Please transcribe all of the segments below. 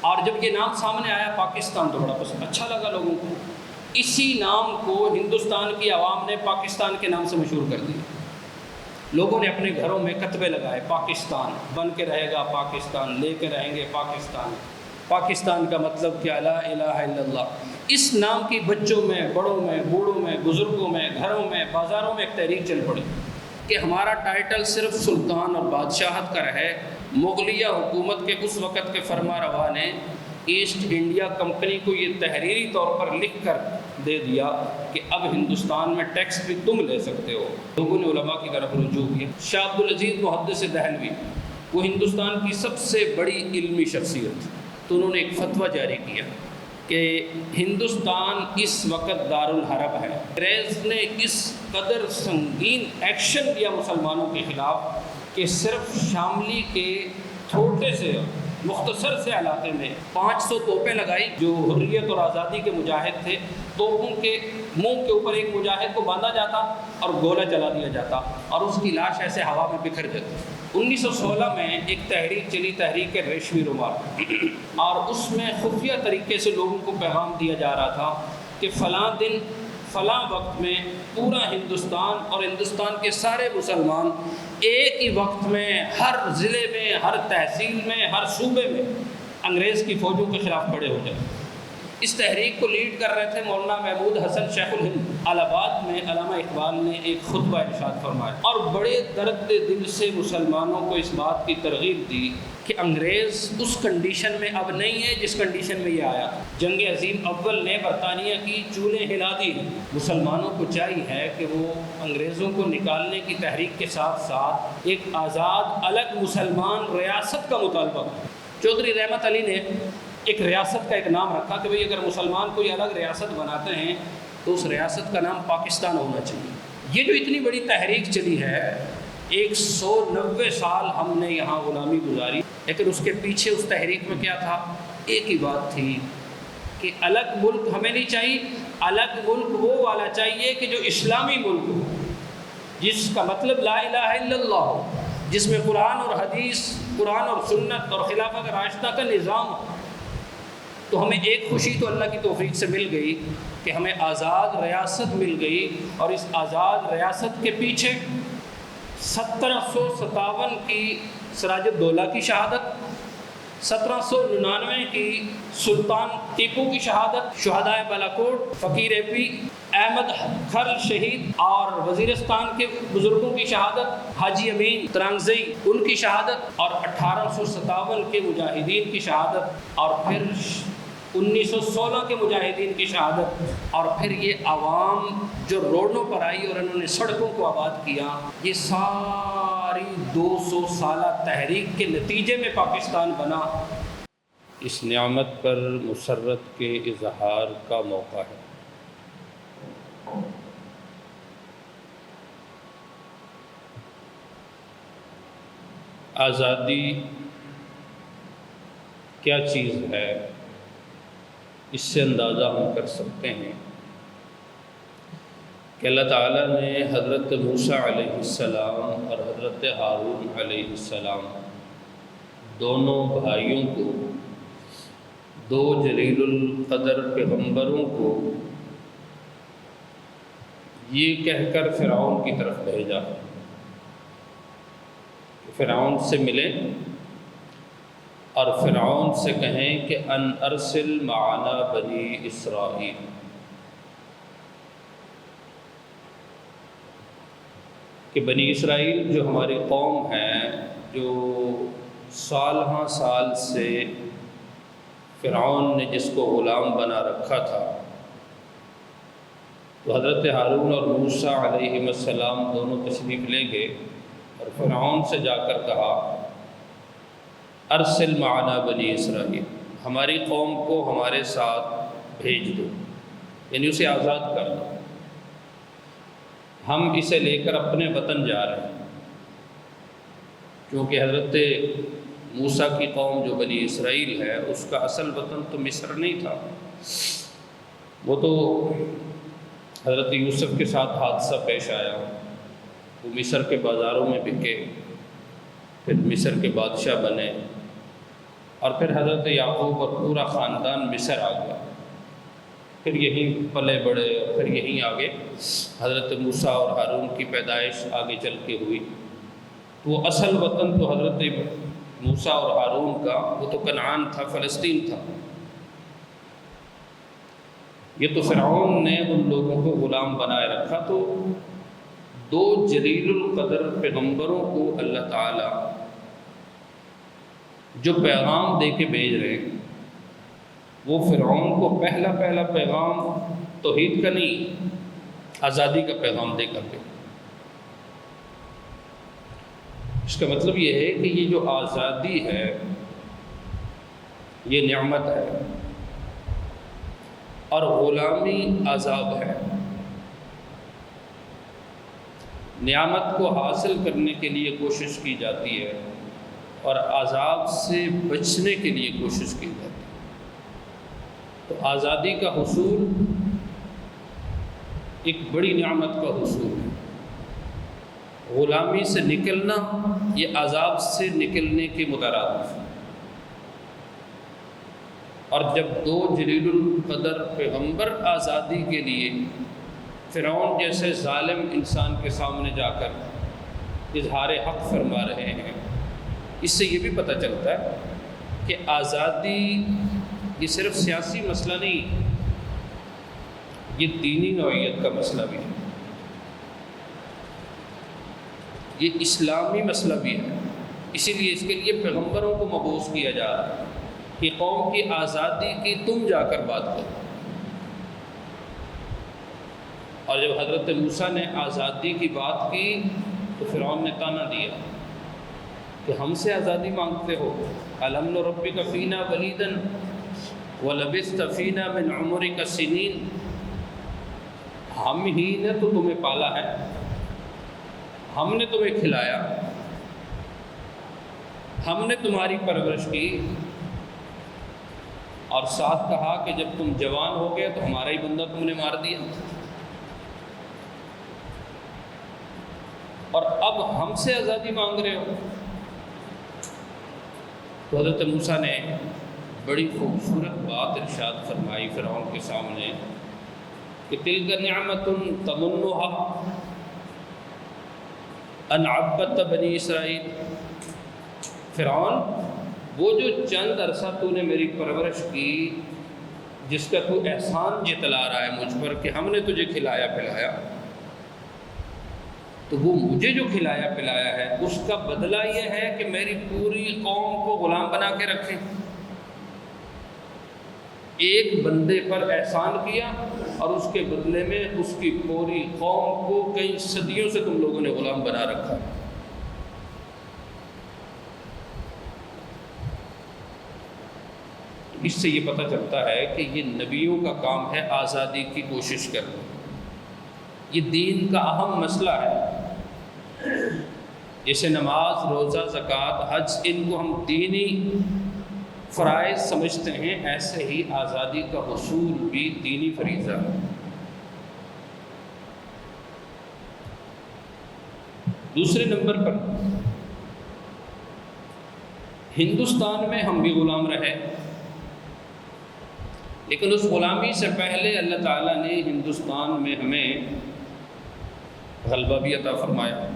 اور جب یہ نام سامنے آیا پاکستان تو بڑا پسند اچھا لگا لوگوں کو. اسی نام کو ہندوستان کی عوام نے پاکستان کے نام سے مشہور کر دیا. لوگوں نے اپنے گھروں میں کتبے لگائے، پاکستان بن کے رہے گا، پاکستان لے کے رہیں گے، پاکستان. پاکستان کا مطلب کیا؟ لا الہ الا اللہ. اس نام کی بچوں میں، بڑوں میں، بوڑھوں میں، بزرگوں میں، گھروں میں، بازاروں میں ایک تحریک چل پڑی کہ ہمارا ٹائٹل صرف سلطان اور بادشاہت کا رہے. مغلیہ حکومت کے اس وقت کے فرما روا نے ایسٹ انڈیا کمپنی کو یہ تحریری طور پر لکھ کر دے دیا کہ اب ہندوستان میں ٹیکس بھی تم لے سکتے ہو. لوگوں نے علماء کی طرف رجوع کیا. شاہ عبدالعزیز محدث دہلوی وہ ہندوستان کی سب سے بڑی علمی شخصیت، تو انہوں نے ایک فتویٰ جاری کیا کہ ہندوستان اس وقت دارالحرب ہے. انگریز نے اس قدر سنگین ایکشن لیا مسلمانوں کے خلاف کہ صرف شاملی کے چھوٹے سے مختصر سے علاقے میں 500 توپیں لگائی جو حریت اور آزادی کے مجاہد تھے. توپوں کے منہ کے اوپر ایک مجاہد کو باندھا جاتا اور گولہ چلا دیا جاتا اور اس کی لاش ایسے ہوا میں بکھر جاتی. 1916 میں ایک تحریک چلی، تحریک ریشمی رومال، اور اس میں خفیہ طریقے سے لوگوں کو پیغام دیا جا رہا تھا کہ فلاں دن فلاں وقت میں پورا ہندوستان اور ہندوستان کے سارے مسلمان ایک ہی وقت میں ہر ضلع میں، ہر تحصیل میں، ہر صوبے میں انگریز کی فوجوں کے خلاف کھڑے ہو جائیں. اس تحریک کو لیڈ کر رہے تھے مولانا محمود حسن شیخ الہند. الہ آباد میں علامہ اقبال نے ایک خطبہ ارشاد فرمایا اور بڑے درد دل سے مسلمانوں کو اس بات کی ترغیب دی کہ انگریز اس کنڈیشن میں اب نہیں ہے جس کنڈیشن میں یہ آیا. جنگ عظیم اول نے برطانیہ کی چولیں ہلا دی. مسلمانوں کو چاہیے ہے کہ وہ انگریزوں کو نکالنے کی تحریک کے ساتھ ساتھ ایک آزاد الگ مسلمان ریاست کا مطالبہ. چودھری رحمت علی نے ایک ریاست کا ایک نام رکھا کہ بھئی اگر مسلمان کوئی الگ ریاست بناتے ہیں تو اس ریاست کا نام پاکستان ہونا چاہیے. یہ جو اتنی بڑی تحریک چلی ہے، 190 سال ہم نے یہاں غلامی گزاری، لیکن اس کے پیچھے اس تحریک میں کیا تھا؟ ایک ہی بات تھی کہ الگ ملک ہمیں نہیں چاہیے، الگ ملک وہ والا چاہیے کہ جو اسلامی ملک ہو، جس کا مطلب لا الہ الا اللہ ہو، جس میں قرآن اور حدیث، قرآن اور سنت اور خلافت راشدہ کا نظام ہو. تو ہمیں ایک خوشی تو اللہ کی توفیق سے مل گئی کہ ہمیں آزاد ریاست مل گئی، اور اس آزاد ریاست کے پیچھے 1757 کی سراج الدولہ کی شہادت، 1799 کی سلطان ٹیپو کی شہادت، شہدائے بالاکوٹ، فقیر اے پی احمد کھرل شہید اور وزیرستان کے بزرگوں کی شہادت، حاجی امین ترانگزئی ان کی شہادت، اور 1857 کے مجاہدین کی شہادت، اور پھر 1916 کے مجاہدین کی شہادت، اور پھر یہ عوام جو روڈوں پر آئی اور انہوں نے سڑکوں کو آباد کیا. یہ ساری 200 سالہ تحریک کے نتیجے میں پاکستان بنا. اس نعمت پر مسرت کے اظہار کا موقع ہے. آزادی کیا چیز ہے، اس سے اندازہ ہم کر سکتے ہیں کہ اللہ تعالیٰ نے حضرت موسیٰ علیہ السلام اور حضرت ہارون علیہ السلام دونوں بھائیوں کو، دو جلیل القدر پیغمبروں کو یہ کہہ کر فرعون کی طرف بھیجا کہ فرعون سے ملیں اور فرعون سے کہیں کہ ان ارسل معنا بنی اسرائیل، کہ بنی اسرائیل جو ہماری قوم ہے، جو سال ہاں سال سے فرعون نے جس کو غلام بنا رکھا تھا، تو حضرت ہارون اور موسیٰ علیہ السلام دونوں تشریف لے گئے اور فرعون سے جا کر کہا ارسل معنا بنی اسرائیل، ہماری قوم کو ہمارے ساتھ بھیج دو، یعنی اسے آزاد کر دو، ہم اسے لے کر اپنے وطن جا رہے ہیں. کیونکہ حضرت موسیٰ کی قوم جو بنی اسرائیل ہے اس کا اصل وطن تو مصر نہیں تھا، وہ تو حضرت یوسف کے ساتھ حادثہ پیش آیا، وہ مصر کے بازاروں میں بکے، پھر مصر کے بادشاہ بنے، اور پھر حضرت یعقوب اور پورا خاندان مصر آ گیا، پھر یہیں پلے بڑے، اور پھر یہیں آگے حضرت موسیٰ اور ہارون کی پیدائش آگے چل کے ہوئی۔ تو وہ اصل وطن تو حضرت موسیٰ اور ہارون کا وہ تو کنعان تھا، فلسطین تھا۔ یہ تو فرعون نے ان لوگوں کو غلام بنائے رکھا۔ تو دو جلیل القدر پیغمبروں کو اللہ تعالیٰ جو پیغام دے کے بھیج رہے ہیں، وہ فرعون کو پہلا پیغام توحید کا نہیں، آزادی کا پیغام دے کر کے۔ اس کا مطلب یہ ہے کہ یہ جو آزادی ہے یہ نعمت ہے، اور غلامی عذاب ہے۔ نعمت کو حاصل کرنے کے لیے کوشش کی جاتی ہے، اور عذاب سے بچنے کے لیے کوشش کی جاتی ہے۔ تو آزادی کا حصول ایک بڑی نعمت کا حصول ہے۔ غلامی سے نکلنا یہ عذاب سے نکلنے کے مترادف ہے۔ اور جب دو جلیل القدر پیغمبر آزادی کے لیے فرعون جیسے ظالم انسان کے سامنے جا کر اظہار حق فرما رہے ہیں، اس سے یہ بھی پتہ چلتا ہے کہ آزادی یہ صرف سیاسی مسئلہ نہیں، یہ دینی نوعیت کا مسئلہ بھی ہے، یہ اسلامی مسئلہ بھی ہے۔ اسی لیے اس کے لیے پیغمبروں کو مبعوث کیا جا رہا ہے کہ قوم کی آزادی کی تم جا کر بات کرو۔ اور جب حضرت موسیٰ نے آزادی کی بات کی تو فرعون نے طعنہ دیا کہ ہم سے آزادی مانگتے ہو، أَلَمْ نُرَبِّكَ فِينَا وَلِيدًا وَلَبِثْتَ فِينَا مِنْ عُمُرِكَ سِنِينَ، ہم ہی نے تو تمہیں پالا ہے، ہم نے تمہیں کھلایا، ہم نے تمہاری پرورش کی، اور ساتھ کہا کہ جب تم جوان ہو گئے تو ہمارا ہی بندہ تم نے مار دیا، اور اب ہم سے آزادی مانگ رہے ہو۔ تو حضرت موسیٰ نے بڑی خوبصورت بات ارشاد فرمائی فرعون کے سامنے کہ تِلْكَ نِعْمَةٌ تَمُنُّهَا أَنْ عَبَّدْتَ بَنِي إِسرائیل، فرعون وہ جو چند عرصہ تو نے میری پرورش کی، جس کا تو احسان جتلا رہا ہے مجھ پر کہ ہم نے تجھے کھلایا پلایا، تو وہ مجھے جو کھلایا پلایا ہے اس کا بدلہ یہ ہے کہ میری پوری قوم کو غلام بنا کے رکھیں۔ ایک بندے پر احسان کیا اور اس کے بدلے میں اس کی پوری قوم کو کئی صدیوں سے تم لوگوں نے غلام بنا رکھا۔ اس سے یہ پتہ چلتا ہے کہ یہ نبیوں کا کام ہے آزادی کی کوشش کرنا، یہ دین کا اہم مسئلہ ہے۔ جیسے نماز، روزہ، زکوٰۃ، حج، ان کو ہم دینی فرائض سمجھتے ہیں، ایسے ہی آزادی کا حصول بھی دینی فریضہ ہے۔ دوسرے نمبر پر ہندوستان میں ہم بھی غلام رہے، لیکن اس غلامی سے پہلے اللہ تعالیٰ نے ہندوستان میں ہمیں غلبہ بھی عطا فرمایا۔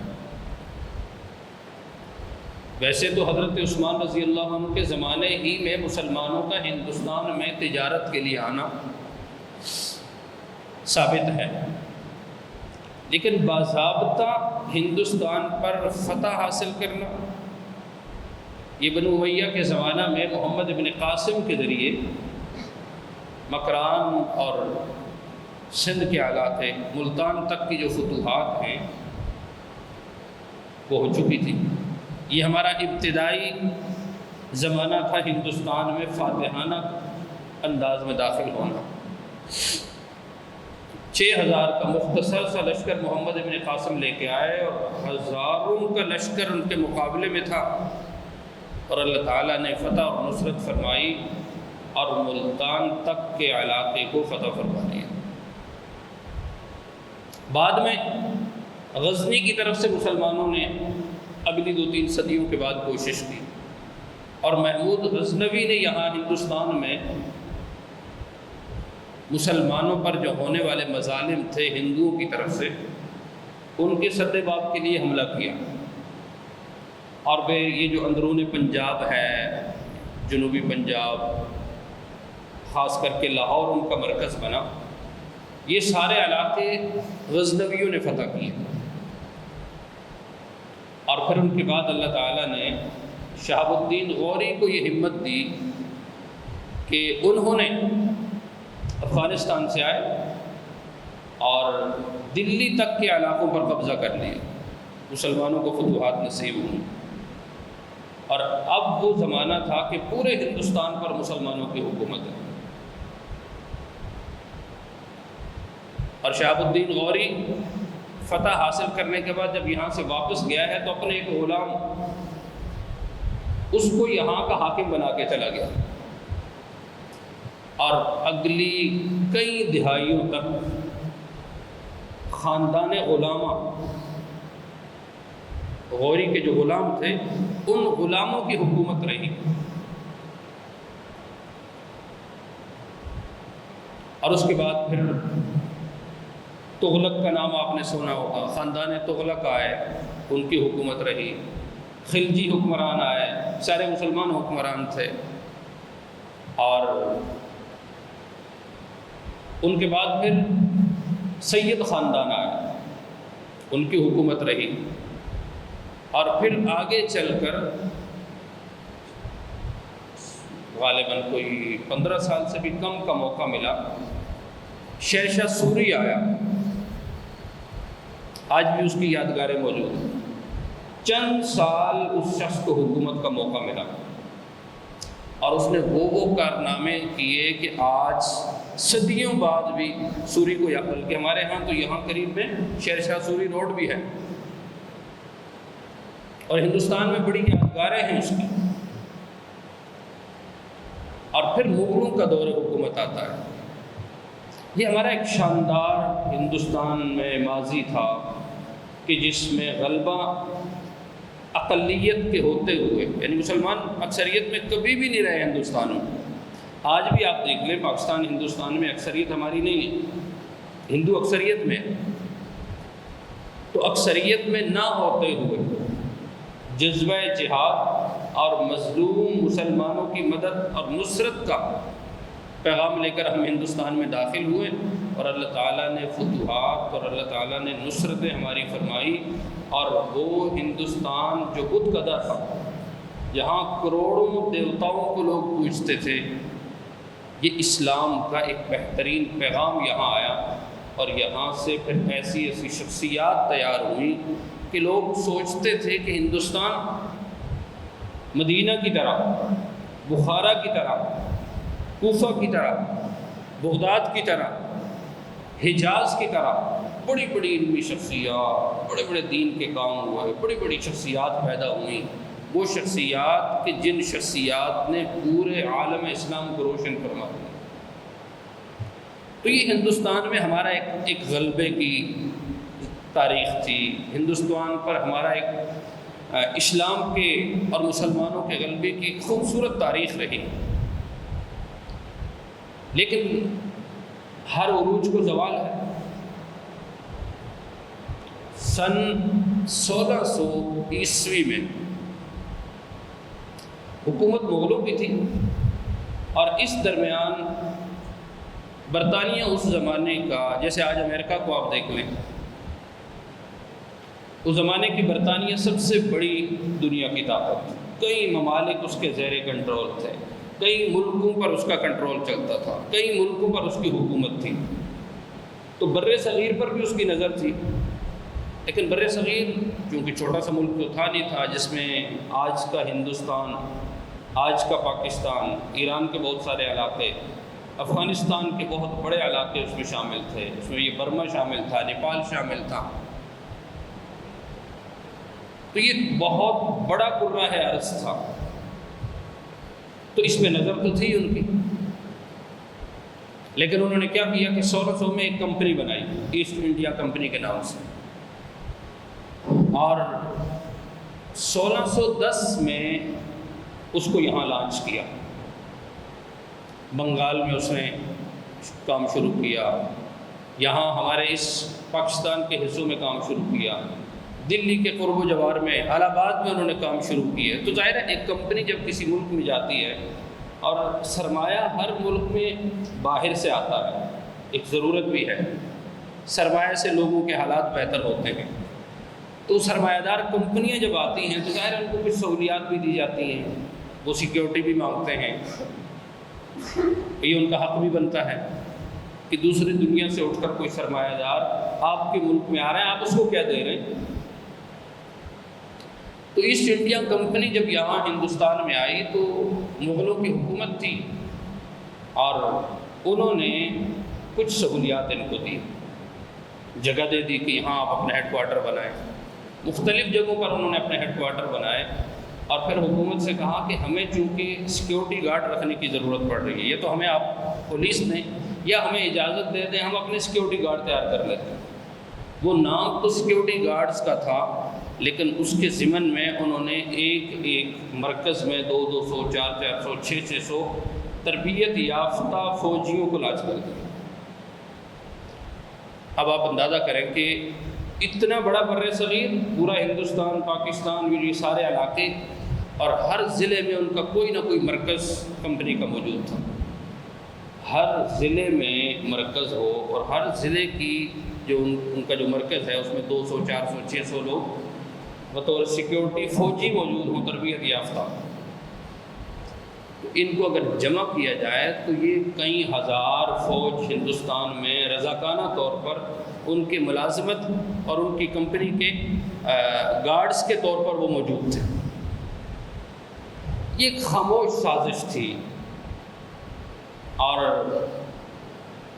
ویسے تو حضرت عثمان رضی اللہ عنہ کے زمانے ہی میں مسلمانوں کا ہندوستان میں تجارت کے لیے آنا ثابت ہے، لیکن باضابطہ ہندوستان پر فتح حاصل کرنا یہ بنو امیہ کے زمانہ میں محمد بن قاسم کے ذریعے مکران اور سندھ کے علاقے، ملتان تک کی جو فتوحات ہیں وہ ہو چکی تھی۔ یہ ہمارا ابتدائی زمانہ تھا ہندوستان میں فاتحانہ انداز میں داخل ہونا۔ 6000 کا مختصر سا لشکر محمد بن قاسم لے کے آئے، اور ہزاروں کا لشکر ان کے مقابلے میں تھا، اور اللہ تعالیٰ نے فتح اور نصرت فرمائی اور ملتان تک کے علاقے کو فتح فرما دیا۔ بعد میں غزنی کی طرف سے مسلمانوں نے اگلی 2-3 صدیوں کے بعد کوشش کی، اور محمود غزنوی نے یہاں ہندوستان میں مسلمانوں پر جو ہونے والے مظالم تھے ہندوؤں کی طرف سے، ان کے سد باب کے لیے حملہ کیا، اور پھر یہ جو اندرون پنجاب ہے، جنوبی پنجاب، خاص کر کے لاہور ان کا مرکز بنا، یہ سارے علاقے غزنویوں نے فتح کیے۔ اور پھر ان کے بعد اللہ تعالیٰ نے شہاب الدین غوری کو یہ ہمت دی کہ انہوں نے افغانستان سے آئے اور دلی تک کے علاقوں پر قبضہ کر لیا، مسلمانوں کو فتوحات نصیب ہوئی، اور اب وہ زمانہ تھا کہ پورے ہندوستان پر مسلمانوں کی حکومت ہے۔ اور شہاب الدین غوری فتح حاصل کرنے کے بعد جب یہاں سے واپس گیا ہے تو اپنے ایک غلام اس کو یہاں کا حاکم بنا کے چلا گیا، اور اگلی کئی دہائیوں تک خاندان غلامہ، غوری کے جو غلام تھے ان غلاموں کی حکومت رہی۔ اور اس کے بعد پھر تغلق کا نام آپ نے سنا ہوگا، خاندان تغلق آئے، ان کی حکومت رہی، خلجی حکمران آئے، سارے مسلمان حکمران تھے، اور ان کے بعد پھر سید خاندان آئے، ان کی حکومت رہی، اور پھر آگے چل کر غالباً کوئی 15 سال سے بھی کم کا موقع ملا، شہنشاہ سوری آیا، آج بھی اس کی یادگاریں موجود ہیں۔ چند سال اس شخص کو حکومت کا موقع ملا اور اس نے وہ کارنامے کیے کہ آج صدیوں بعد بھی سوری کو، یا بلکہ ہمارے ہاں تو یہاں قریب میں شہنشاہ سوری روڈ بھی ہے، اور ہندوستان میں بڑی یادگاریں ہیں اس کی۔ اور پھر مغلوں کا دور حکومت آتا ہے۔ یہ ہمارا ایک شاندار ہندوستان میں ماضی تھا کہ جس میں غلبہ اقلیت کے ہوتے ہوئے، یعنی مسلمان اکثریت میں کبھی بھی نہیں رہے ہندوستان میں۔ آج بھی آپ دیکھ لیں پاکستان، ہندوستان میں اکثریت ہماری نہیں ہے، ہندو اکثریت میں، تو اکثریت میں نہ ہوتے ہوئے جذبہ جہاد اور مظلوم مسلمانوں کی مدد اور نصرت کا پیغام لے کر ہم ہندوستان میں داخل ہوئے، اور اللہ تعالیٰ نے فتوحات اور اللہ تعالیٰ نے نصرتیں ہماری فرمائی، اور وہ ہندوستان جو بت کدہ تھا، جہاں کروڑوں دیوتاؤں کو لوگ پوجتے تھے، یہ اسلام کا ایک بہترین پیغام یہاں آیا، اور یہاں سے پھر ایسی ایسی شخصیات تیار ہوئیں کہ لوگ سوچتے تھے کہ ہندوستان مدینہ کی طرح، بخارا کی طرح، کوفہ کی طرح، بغداد کی طرح، حجاز کی طرح بڑی بڑی علمی شخصیات، بڑے بڑے دین کے کام ہوئے، بڑی بڑی شخصیات پیدا ہوئیں، وہ شخصیات کہ جن شخصیات نے پورے عالم اسلام کو روشن فرما دیا۔ تو یہ ہندوستان میں ہمارا ایک غلبے کی تاریخ تھی، ہندوستان پر ہمارا ایک اسلام کے اور مسلمانوں کے غلبے کی ایک خوبصورت تاریخ رہی، لیکن ہر عروج کو زوال ہے۔ سن 1600 عیسوی میں حکومت مغلوں کی تھی، اور اس درمیان برطانیہ اس زمانے کا، جیسے آج امریکہ کو آپ دیکھ لیں، اس زمانے کی برطانیہ سب سے بڑی دنیا کی طاقت، کئی ممالک اس کے زیر کنٹرول تھے، کئی ملکوں پر اس کا کنٹرول چلتا تھا، کئی ملکوں پر اس کی حکومت تھی، تو بر صغیر پر بھی اس کی نظر تھی۔ لیکن بر صغیر چونکہ چھوٹا سا ملک تو تھا نہیں تھا، جس میں آج کا ہندوستان، آج کا پاکستان، ایران کے بہت سارے علاقے، افغانستان کے بہت بڑے علاقے اس میں شامل تھے، اس میں یہ برما شامل تھا، نیپال شامل تھا، تو یہ بہت بڑا قرہ ارض تھا، تو اس پہ نظر تو تھی ان کی۔ لیکن انہوں نے کیا کیا کہ 1600 میں ایک کمپنی بنائی، ایسٹ انڈیا کمپنی کے نام سے، اور 1610 میں اس کو یہاں لانچ کیا، بنگال میں اس نے کام شروع کیا، یہاں ہمارے اس پاکستان کے حصوں میں کام شروع کیا، دلی کے قرب و جوار میں الہ آباد میں انہوں نے کام شروع کیا۔ تو ظاہر ہے ایک کمپنی جب کسی ملک میں جاتی ہے اور سرمایہ ہر ملک میں باہر سے آتا ہے، ایک ضرورت بھی ہے، سرمایہ سے لوگوں کے حالات بہتر ہوتے ہیں، تو سرمایہ دار کمپنیاں جب آتی ہیں تو ظاہر ہے ان کو کچھ سہولیات بھی دی جاتی ہیں، وہ سیکیورٹی بھی مانگتے ہیں، یہ ان کا حق بھی بنتا ہے کہ دوسری دنیا سے اٹھ کر کوئی سرمایہ دار آپ کے ملک میں آ رہا ہے، آپ اس کو کیا دے رہے ہیں۔ تو ایسٹ انڈیا کمپنی جب یہاں ہندوستان میں آئی تو مغلوں کی حکومت تھی اور انہوں نے کچھ سہولیات ان کو دی، جگہ دے دی کہ یہاں آپ اپنا ہیڈ کوارٹر بنائیں، مختلف جگہوں پر انہوں نے اپنے ہیڈ کوارٹر بنائے، اور پھر حکومت سے کہا کہ ہمیں چونکہ سیکیورٹی گارڈ رکھنے کی ضرورت پڑ رہی ہے، یہ تو ہمیں آپ پولیس نے یا ہمیں اجازت دے دیں، ہم اپنے سیکیورٹی گارڈ تیار کر لیتے ہیں۔ وہ نام تو سیکیورٹی گارڈز کا تھا، لیکن اس کے ضمن میں انہوں نے ایک مرکز میں 200 400 600 تربیت یافتہ فوجیوں کو لاچ کر دیا۔ اب آپ اندازہ کریں کہ اتنا بڑا بر صغیر، پورا ہندوستان، پاکستان، یہ سارے علاقے، اور ہر ضلع میں ان کا کوئی نہ کوئی مرکز کمپنی کا موجود تھا، ہر ضلع میں مرکز ہو، اور ہر ضلع کی جو ان کا جو مرکز ہے اس میں 200 400 600 لوگ بطور سیکیورٹی فوجی موجود ہوں، تربیت یافتہ۔ ان کو اگر جمع کیا جائے تو یہ کئی ہزار فوج ہندوستان میں رضاکانہ طور پر ان کی ملازمت اور ان کی کمپنی کے گارڈز کے طور پر وہ موجود تھے۔ یہ ایک خاموش سازش تھی، اور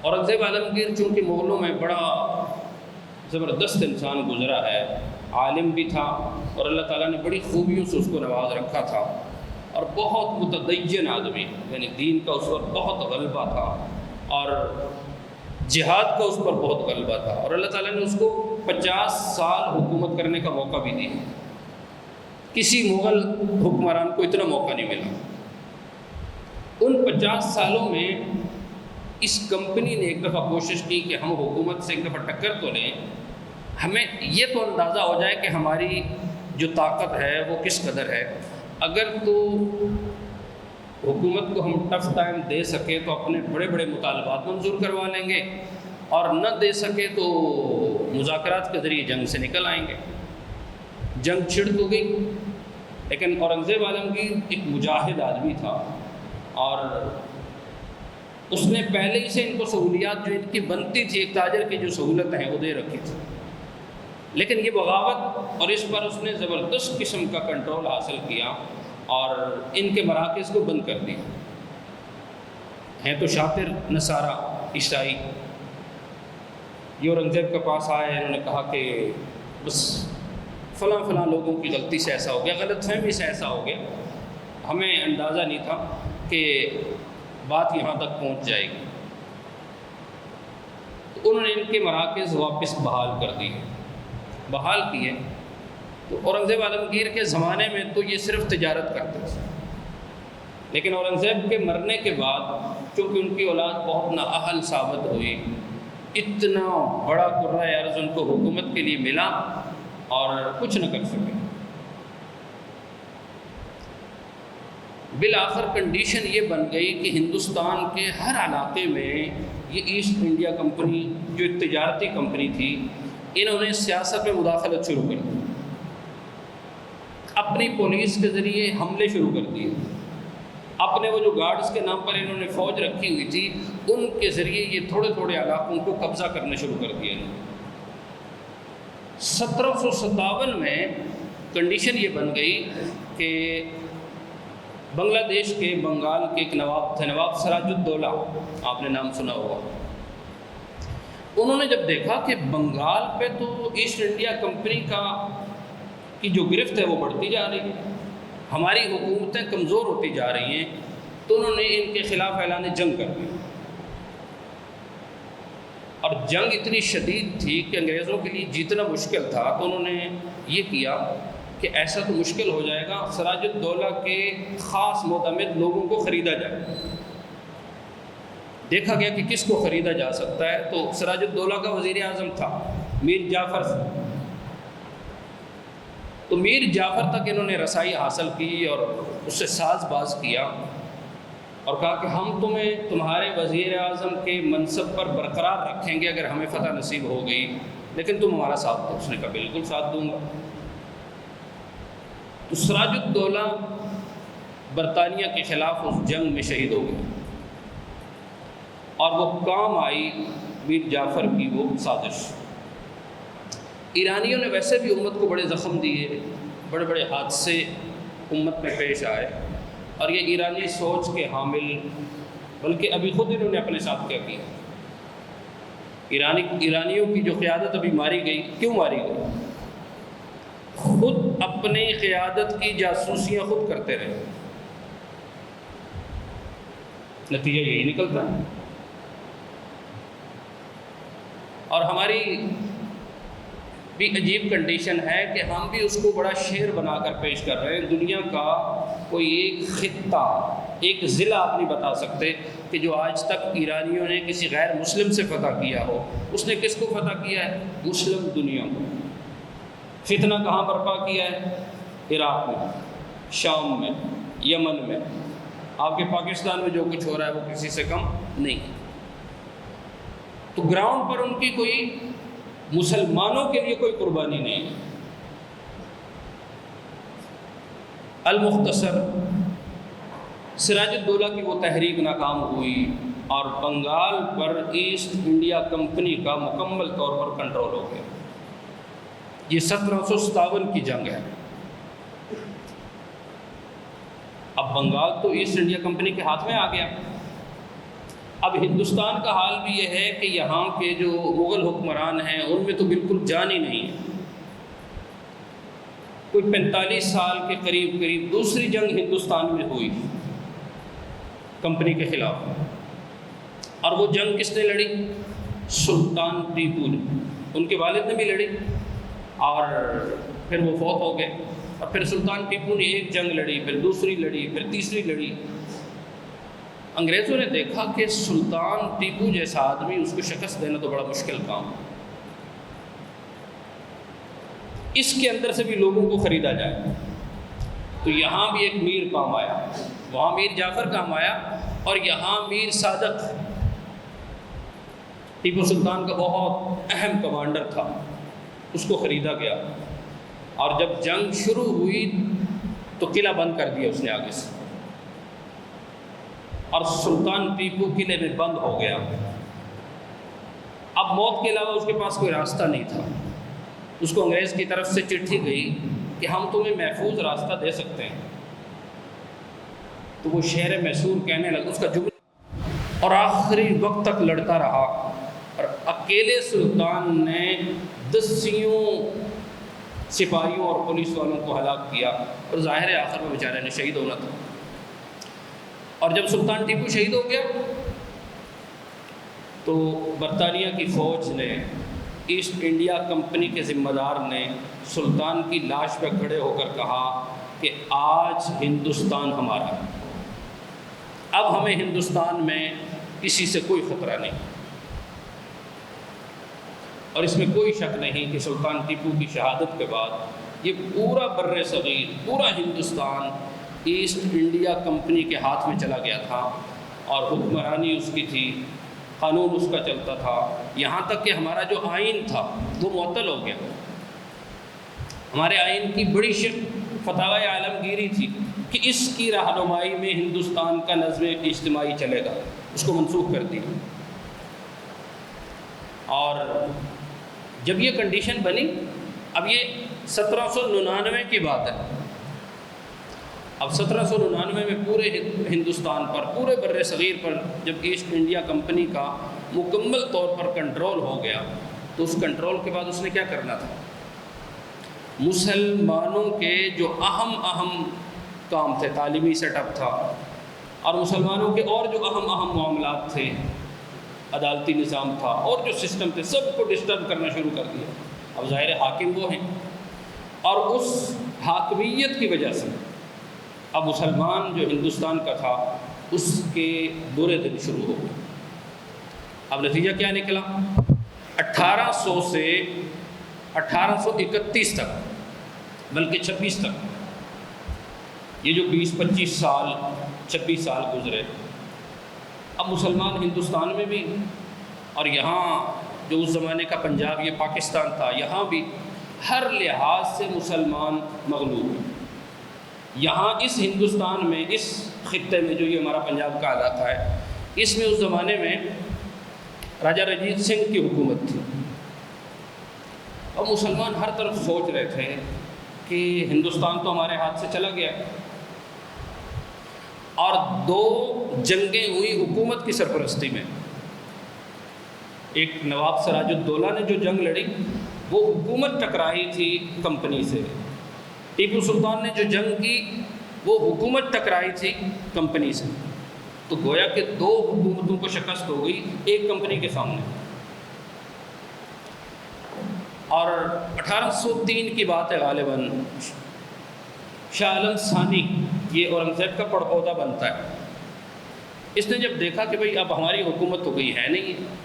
اورنگزیب عالمگیر چونکہ مغلوں میں بڑا زبردست انسان گزرا ہے، عالم بھی تھا، اور اللہ تعالیٰ نے بڑی خوبیوں سے اس کو نواز رکھا تھا، اور بہت متدین آدمی، یعنی دین کا اس پر بہت غلبہ تھا، اور جہاد کا اس پر بہت غلبہ تھا، اور اللہ تعالیٰ نے اس کو 50 سال حکومت کرنے کا موقع بھی دیا۔ کسی مغل حکمران کو اتنا موقع نہیں ملا۔ ان 50 سالوں میں اس کمپنی نے ایک دفعہ کوشش کی کہ ہم حکومت سے ایک دفعہ ٹکر تو لیں، ہمیں یہ تو اندازہ ہو جائے کہ ہماری جو طاقت ہے وہ کس قدر ہے۔ اگر تو حکومت کو ہم ٹف ٹائم دے سکے تو اپنے بڑے بڑے مطالبات منظور کروا لیں گے، اور نہ دے سکے تو مذاکرات کے ذریعے جنگ سے نکل آئیں گے۔ جنگ چھڑ تو گئی، لیکن اورنگزیب عالمگیر ایک مجاہد آدمی تھا، اور اس نے پہلے ہی سے ان کو سہولیات جو ان کی بنتی تھی، ایک تاجر کی جو سہولت ہیں وہ دے رکھی تھی، لیکن یہ بغاوت اور اس پر اس نے زبردست قسم کا کنٹرول حاصل کیا اور ان کے مراکز کو بند کر دیا۔ ہیں تو شاطر نصارہ عیسائی، یہ اورنگزیب کے پاس آئے، انہوں نے کہا کہ بس فلاں فلاں لوگوں کی غلطی سے ایسا ہو گیا، غلط فہمی سے ایسا ہو گیا، ہمیں اندازہ نہیں تھا کہ بات یہاں تک پہنچ جائے گی۔ تو انہوں نے ان کے مراکز واپس بحال کر دیے، بحال کیے۔ تو اورنگزیب عالمگیر کے زمانے میں تو یہ صرف تجارت کرتے تھے، لیکن اورنگزیب کے مرنے کے بعد چونکہ ان کی اولاد بہت نااہل ثابت ہوئی، اتنا بڑا کرۂ ارض ان کو حکومت کے لیے ملا اور کچھ نہ کر سکے۔ بالآخر کنڈیشن یہ بن گئی کہ ہندوستان کے ہر علاقے میں یہ ایسٹ انڈیا کمپنی جو ایک تجارتی کمپنی تھی، انہوں نے سیاست میں مداخلت شروع کر دی، اپنی پولیس کے ذریعے حملے شروع کر دیے، اپنے وہ جو گارڈز کے نام پر انہوں نے فوج رکھی ہوئی تھی ان کے ذریعے یہ تھوڑے تھوڑے علاقوں کو قبضہ کرنا شروع کر دیا۔ 1757 میں کنڈیشن یہ بن گئی کہ بنگلہ دیش کے بنگال کے ایک نواب تھے، نواب سراج الدولہ، آپ نے نام سنا ہوگا۔ انہوں نے جب دیکھا کہ بنگال پہ تو ایسٹ انڈیا کمپنی کی جو گرفت ہے وہ بڑھتی جا رہی ہے، ہماری حکومتیں کمزور ہوتی جا رہی ہیں، تو انہوں نے ان کے خلاف اعلان جنگ کر دیا، اور جنگ اتنی شدید تھی کہ انگریزوں کے لیے جیتنا مشکل تھا۔ تو انہوں نے یہ کیا کہ ایسا تو مشکل ہو جائے گا سراج الدولہ کے خاص معتمد لوگوں کو خریدا جائے۔ دیکھا گیا کہ کس کو خریدا جا سکتا ہے، تو سراج الدولہ کا وزیر اعظم تھا میر جعفر سے، تو میر جعفر تک انہوں نے رسائی حاصل کی اور اس سے ساز باز کیا اور کہا کہ ہم تمہیں تمہارے وزیر اعظم کے منصب پر برقرار رکھیں گے اگر ہمیں فتح نصیب ہو گئی، لیکن تم ہمارا ساتھ دو۔ اس نے کہا بالکل ساتھ دوں گا۔ تو سراج الدولہ برطانیہ کے خلاف اس جنگ میں شہید ہو گئے اور وہ کام آئی میر جعفر کی وہ سازش۔ ایرانیوں نے ویسے بھی امت کو بڑے زخم دیے، بڑے بڑے حادثے امت میں پیش آئے، اور یہ ایرانی سوچ کے حامل، بلکہ ابھی خود انہوں نے اپنے ساتھ کیا کیا، ایرانیوں کی جو قیادت ابھی ماری گئی، کیوں ماری گئی؟ خود اپنی قیادت کی جاسوسیاں خود کرتے رہے، نتیجہ یہی نکلتا ہے۔ اور ہماری بھی عجیب کنڈیشن ہے کہ ہم بھی اس کو بڑا شعر بنا کر پیش کر رہے ہیں۔ دنیا کا کوئی ایک خطہ، ایک ضلع آپ نہیں بتا سکتے کہ جو آج تک ایرانیوں نے کسی غیر مسلم سے فتح کیا ہو۔ اس نے کس کو فتح کیا ہے؟ مسلم دنیا کو۔ فتنہ کہاں برپا کیا ہے؟ عراق میں، شام میں، یمن میں۔ آپ کے پاکستان میں جو کچھ ہو رہا ہے وہ کسی سے کم نہیں۔ تو گراؤنڈ پر ان کی کوئی مسلمانوں کے لیے کوئی قربانی نہیں۔ المختصر، سراج الدولہ کی وہ تحریک ناکام ہوئی اور بنگال پر ایسٹ انڈیا کمپنی کا مکمل طور پر کنٹرول ہو گیا۔ یہ 1757 کی جنگ ہے۔ اب بنگال تو ایسٹ انڈیا کمپنی کے ہاتھ میں آ گیا۔ اب ہندوستان کا حال بھی یہ ہے کہ یہاں کے جو مغل حکمران ہیں ان میں تو بالکل جان ہی نہیں ہے۔ کوئی 45 سال کے قریب دوسری جنگ ہندوستان میں ہوئی کمپنی کے خلاف، اور وہ جنگ کس نے لڑی؟ سلطان ٹیپو نے۔ ان کے والد نے بھی لڑی اور پھر وہ فوت ہو گئے، اور پھر سلطان ٹیپو نے ایک جنگ لڑی، پھر دوسری لڑی، پھر تیسری لڑی۔ انگریزوں نے دیکھا کہ سلطان ٹیپو جیسا آدمی، اس کو شکست دینا تو بڑا مشکل کام، اس کے اندر سے بھی لوگوں کو خریدا جائے۔ تو یہاں بھی ایک میر کام آیا، وہاں میر جعفر کام آیا، اور یہاں میر صادق ٹیپو سلطان کا بہت اہم کمانڈر تھا، اس کو خریدا گیا۔ اور جب جنگ شروع ہوئی تو قلعہ بند کر دیا اس نے آگے سے، اور سلطان ٹیپو قلعے میں بند ہو گیا۔ اب موت کے علاوہ اس کے پاس کوئی راستہ نہیں تھا۔ اس کو انگریز کی طرف سے چٹھی گئی کہ ہم تمہیں محفوظ راستہ دے سکتے ہیں۔ تو وہ شعر میسور کہنے لگا، اس کا جملہ، اور آخری وقت تک لڑتا رہا، اور اکیلے سلطان نے دسیوں سپاہیوں اور پولیس والوں کو ہلاک کیا، اور ظاہر آخر میں بیچارے نے شہید ہونا تھا۔ اور جب سلطان ٹیپو شہید ہو گیا تو برطانیہ کی فوج نے، ایسٹ انڈیا کمپنی کے ذمہ دار نے سلطان کی لاش پہ کھڑے ہو کر کہا کہ آج ہندوستان ہمارا ہے، اب ہمیں ہندوستان میں کسی سے کوئی خطرہ نہیں۔ اور اس میں کوئی شک نہیں کہ سلطان ٹیپو کی شہادت کے بعد یہ پورا بر صغیر، پورا ہندوستان ایسٹ انڈیا کمپنی کے ہاتھ میں چلا گیا تھا، اور حکمرانی اس کی تھی، قانون اس کا چلتا تھا، یہاں تک کہ ہمارا جو آئین تھا وہ معطل ہو گیا۔ ہمارے آئین کی بڑی شق فتاوی عالمگیری تھی کہ اس کی رہنمائی میں ہندوستان کا نظم اجتماعی چلے گا، اس کو منسوخ کر دیا۔ اور جب یہ کنڈیشن بنی، اب یہ 1799 کی بات ہے، اب 1799 میں پورے ہندوستان پر، پورے بر صغیر پر جب ایسٹ انڈیا کمپنی کا مکمل طور پر کنٹرول ہو گیا، تو اس کنٹرول کے بعد اس نے کیا کرنا تھا؟ مسلمانوں کے جو اہم کام تھے، تعلیمی سیٹ اپ تھا، اور مسلمانوں کے اور جو اہم معاملات تھے، عدالتی نظام تھا، اور جو سسٹم تھے، سب کو ڈسٹرب کرنا شروع کر دیا۔ اب ظاہر حاکم وہ ہیں، اور اس حاکمیت کی وجہ سے اب مسلمان جو ہندوستان کا تھا اس کے برے دن شروع ہو گئے۔ اب نتیجہ کیا نکلا؟ 1800 سے 1831 تک، بلکہ 26 تک، یہ جو 20-25 سال 26 سال گزرے، اب مسلمان ہندوستان میں بھی اور یہاں جو اس زمانے کا پنجاب یہ پاکستان تھا، یہاں بھی ہر لحاظ سے مسلمان مغلوب ہیں۔ یہاں اس ہندوستان میں، اس خطے میں جو یہ ہمارا پنجاب کا علاقہ ہے، اس میں اس زمانے میں راجہ رنجیت سنگھ کی حکومت تھی، اور مسلمان ہر طرف سوچ رہے تھے کہ ہندوستان تو ہمارے ہاتھ سے چلا گیا، اور 2 جنگیں ہوئی حکومت کی سرپرستی میں۔ ایک نواب سراج الدولہ نے جو جنگ لڑی وہ حکومت ٹکرائی تھی کمپنی سے، ٹیپو سلطان نے جو جنگ کی وہ حکومت ٹکرائی تھی کمپنی سے، تو گویا کہ 2 حکومتوں کو شکست ہو گئی ایک کمپنی کے سامنے۔ اور 1803 کی بات ہے غالباً، شاہ عالم ثانی، یہ اورنگزیب کا پڑپوتا بنتا ہے، اس نے جب دیکھا کہ بھئی اب ہماری حکومت تو کوئی ہے نہیں ہے،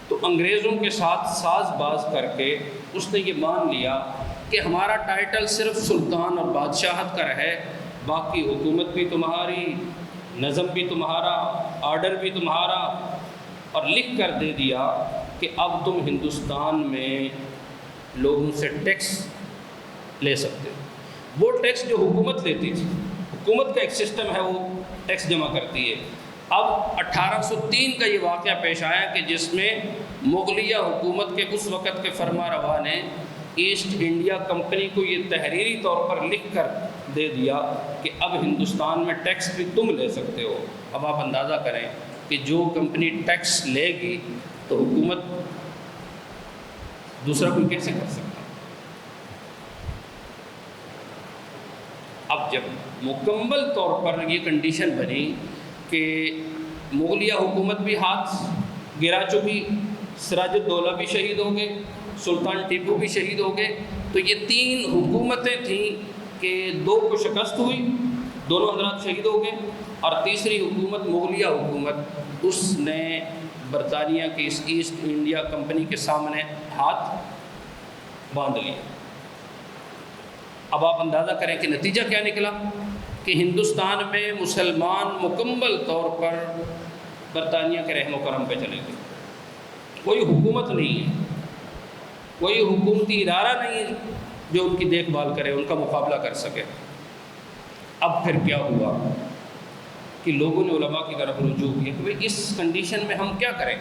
تو انگریزوں کے ساتھ ساز باز کر کے اس نے یہ مان لیا کہ ہمارا ٹائٹل صرف سلطان اور بادشاہت کا رہے، باقی حکومت بھی تمہاری، نظم بھی تمہارا، آرڈر بھی تمہارا، اور لکھ کر دے دیا کہ اب تم ہندوستان میں لوگوں سے ٹیکس لے سکتے ہو۔ وہ ٹیکس جو حکومت لیتی تھی، حکومت کا ایک سسٹم ہے وہ ٹیکس جمع کرتی ہے، اب 1803 کا یہ واقعہ پیش آیا کہ جس میں مغلیہ حکومت کے اس وقت کے فرما روا نے ایسٹ انڈیا کمپنی کو یہ تحریری طور پر لکھ کر دے دیا کہ اب ہندوستان میں ٹیکس بھی تم لے سکتے ہو۔ اب آپ اندازہ کریں کہ جو کمپنی ٹیکس لے گی تو حکومت دوسرا کوئی کیسے کر سکتا؟ اب جب مکمل طور پر یہ کنڈیشن بنی کہ مغلیہ حکومت بھی ہاتھ گرا چکی، سراج الدولہ بھی شہید ہو گئے، سلطان ٹیپو بھی شہید ہو گئے، تو یہ 3 حکومتیں تھیں کہ 2 کو شکست ہوئی، دونوں حضرات شہید ہو گئے، اور تیسری حکومت مغلیہ حکومت، اس نے برطانیہ کی اس ایسٹ انڈیا کمپنی کے سامنے ہاتھ باندھ لیا۔ اب آپ اندازہ کریں کہ نتیجہ کیا نکلا کہ ہندوستان میں مسلمان مکمل طور پر برطانیہ کے رحم و کرم پہ چلے گئے، کوئی حکومت نہیں ہے، کوئی حکومتی ادارہ نہیں ہے جو ان کی دیکھ بھال کرے، ان کا مقابلہ کر سکے۔ اب پھر کیا ہوا کہ لوگوں نے علماء کی طرف رجوع کیا کہ بھئی اس کنڈیشن میں ہم کیا کریں؟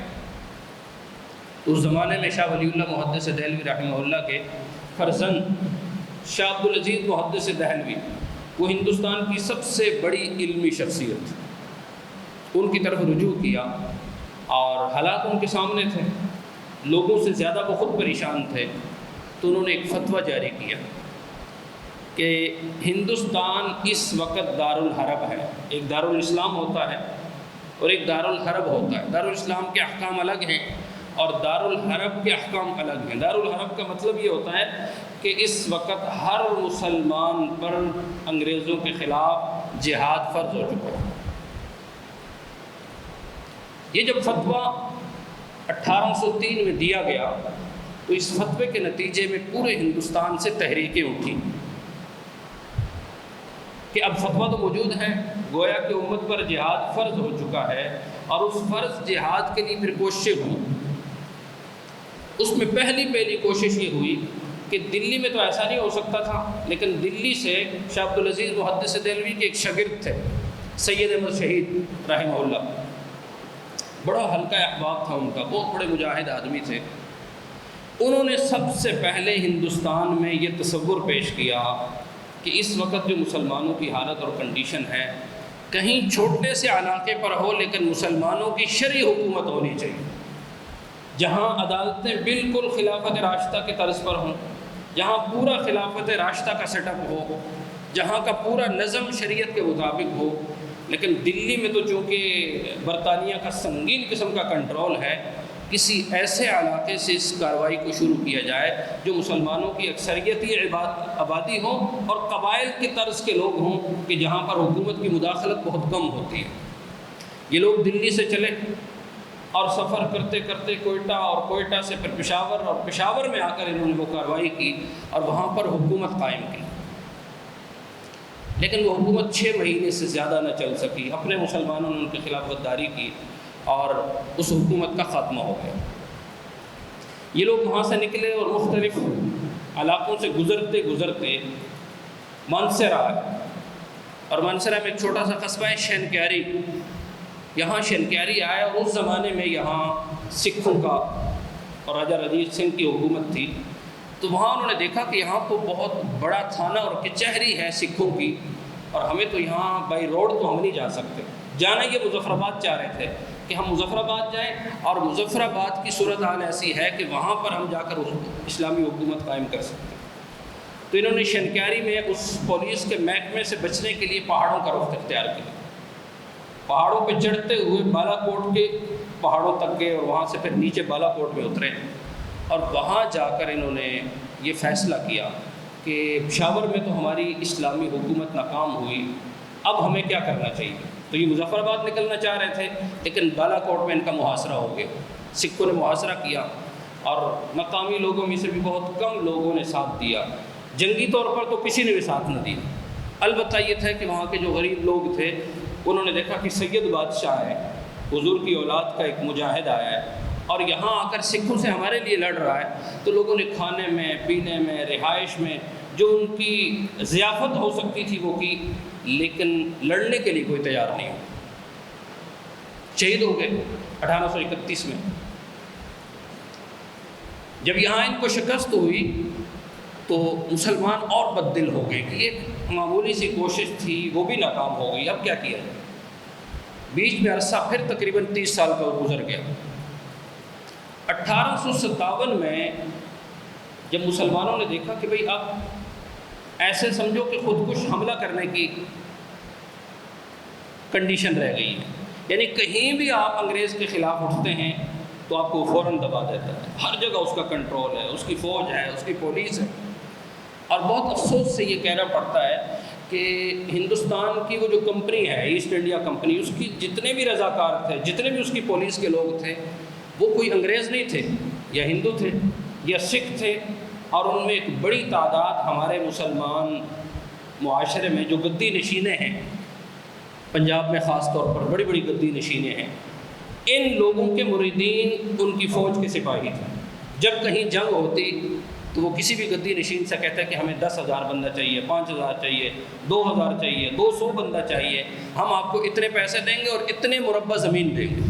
اس زمانے میں شاہ ولی اللہ محدث دہلوی رحمہ اللہ کے فرزند شاہ عبدالعزیز محدث دہلوی، وہ ہندوستان کی سب سے بڑی علمی شخصیت، ان کی طرف رجوع کیا، اور حالات ان کے سامنے تھے، لوگوں سے زیادہ وہ خود پریشان تھے، تو انہوں نے ایک فتویٰ جاری کیا کہ ہندوستان اس وقت دارالحرب ہے، ایک دارالاسلام ہوتا ہے اور ایک دارالحرب ہوتا ہے، دارالاسلام کے احکام الگ ہیں اور دارالحرب کے احکام الگ ہیں۔ دارالحرب کا مطلب یہ ہوتا ہے کہ اس وقت ہر مسلمان پر انگریزوں کے خلاف جہاد فرض ہو چکا ہے۔ یہ جب فتویٰ 1803 میں دیا گیا تو اس فتوے کے نتیجے میں پورے ہندوستان سے تحریکیں اٹھی کہ اب فتویٰ تو موجود ہے، گویا کہ امت پر جہاد فرض ہو چکا ہے، اور اس فرض جہاد کے لیے پھر کوششیں ہوئی۔ اس میں پہلی کوشش یہ ہوئی کہ دلی میں تو ایسا نہیں ہو سکتا تھا، لیکن دلی سے شاہ عبدالعزیز محدث دہلوی کے ایک شاگرد تھے سید احمد شہید رحمہ اللہ، بڑا ہلکا احباب تھا ان کا، بہت بڑے مجاہد آدمی تھے۔ انہوں نے سب سے پہلے ہندوستان میں یہ تصور پیش کیا کہ اس وقت جو مسلمانوں کی حالت اور کنڈیشن ہے، کہیں چھوٹے سے علاقے پر ہو لیکن مسلمانوں کی شرعی حکومت ہونی چاہیے، جہاں عدالتیں بالکل خلافت راشدہ کے طرز پر ہوں، جہاں پورا خلافت راشدہ کا سیٹ اپ ہو، جہاں کا پورا نظم شریعت کے مطابق ہو۔ لیکن دلی میں تو چونکہ برطانیہ کا سنگین قسم کا کنٹرول ہے، کسی ایسے علاقے سے اس کارروائی کو شروع کیا جائے جو مسلمانوں کی اکثریتی آبادی ہو اور قبائل کی طرز کے لوگ ہوں کہ جہاں پر حکومت کی مداخلت بہت کم ہوتی ہے۔ یہ لوگ دلی سے چلے اور سفر کرتے کرتے کوئٹہ، اور کوئٹہ سے پھر پشاور، اور پشاور میں آ کر انہوں نے وہ کارروائی کی اور وہاں پر حکومت قائم کی، لیکن وہ حکومت 6 مہینے سے زیادہ نہ چل سکی۔ اپنے مسلمانوں نے ان کے خلاف غداری کی اور اس حکومت کا خاتمہ ہو گیا۔ یہ لوگ وہاں سے نکلے اور مختلف علاقوں سے گزرتے گزرتے مانسرا آئے، اور مانسرا میں ایک چھوٹا سا قصبہ ہے شینکیاری، یہاں شینکیاری آئے، اور اس زمانے میں یہاں سکھوں کا اور راجہ رنجیت سنگھ کی حکومت تھی۔ تو وہاں انہوں نے دیکھا کہ یہاں تو بہت بڑا تھانہ اور کچہری ہے سکھوں کی، اور ہمیں تو یہاں بائی روڈ تو ہم نہیں جا سکتے۔ جانا یہ مظفر آباد چاہ رہے تھے کہ ہم مظفر آباد جائیں، اور مظفر آباد کی صورتحال ایسی ہے کہ وہاں پر ہم جا کر اسلامی حکومت قائم کر سکتے ہیں۔ تو انہوں نے شینکیاری میں اس پولیس کے محکمے سے بچنے کے لیے پہاڑوں کا رخ اختیار کیا۔ پہاڑوں پہ چڑھتے ہوئے بالا کوٹ کے پہاڑوں تک گئے، اور وہاں سے پھر نیچے بالا کوٹ میں اترے، اور وہاں جا کر انہوں نے یہ فیصلہ کیا کہ پشاور میں تو ہماری اسلامی حکومت ناکام ہوئی، اب ہمیں کیا کرنا چاہیے۔ تو یہ مظفر آباد نکلنا چاہ رہے تھے، لیکن بالا کوٹ میں ان کا محاصرہ ہو گیا۔ سکھوں نے محاصرہ کیا، اور مقامی لوگوں میں سے بھی بہت کم لوگوں نے ساتھ دیا، جنگی طور پر تو کسی نے بھی ساتھ نہ دیا۔ البتہ یہ تھا کہ وہاں کے جو غریب لوگ تھے انہوں نے دیکھا کہ سید بادشاہ ہے، حضور کی اولاد کا ایک مجاہد آیا ہے، اور یہاں آ کر سکھوں سے ہمارے لیے لڑ رہا ہے، تو لوگوں نے کھانے میں، پینے میں، رہائش میں جو ان کی ضیافت ہو سکتی تھی وہ کی، لیکن لڑنے کے لیے کوئی تیار نہیں ہو۔ شہید ہو گئے 1831 میں۔ جب یہاں ان کو شکست ہوئی تو مسلمان اور بددل ہو گئے کہ ایک معمولی سی کوشش تھی وہ بھی ناکام ہو گئی، اب کیا کیا جائے۔ بیچ میں عرصہ پھر تقریباً 30 سال کا گزر گیا۔ 1857 میں جب مسلمانوں نے دیکھا کہ بھئی اب ایسے سمجھو کہ خودکش حملہ کرنے کی کنڈیشن رہ گئی ہے، یعنی کہیں بھی آپ انگریز کے خلاف اٹھتے ہیں تو آپ کو فوراً دبا دیتا ہے، ہر جگہ اس کا کنٹرول ہے، اس کی فوج ہے، اس کی پولیس ہے۔ اور بہت افسوس سے یہ کہنا پڑتا ہے کہ ہندوستان کی وہ جو کمپنی ہے ایسٹ انڈیا کمپنی، اس کی جتنے بھی رضاکار تھے، جتنے بھی اس کی پولیس کے لوگ تھے، وہ کوئی انگریز نہیں تھے، یا ہندو تھے یا سکھ تھے، اور ان میں ایک بڑی تعداد ہمارے مسلمان معاشرے میں جو گدی نشینیں ہیں، پنجاب میں خاص طور پر بڑی بڑی گدی نشینیں ہیں، ان لوگوں کے مریدین ان کی فوج کے سپاہی تھے۔ جب کہیں جنگ ہوتی تو وہ کسی بھی گدی نشین سے کہتے ہیں کہ ہمیں 10,000 بندہ چاہیے، 5,000 چاہیے، 2,000 چاہیے، 200 بندہ چاہیے، ہم آپ کو اتنے پیسے دیں گے اور اتنے مربع زمین دیں گے۔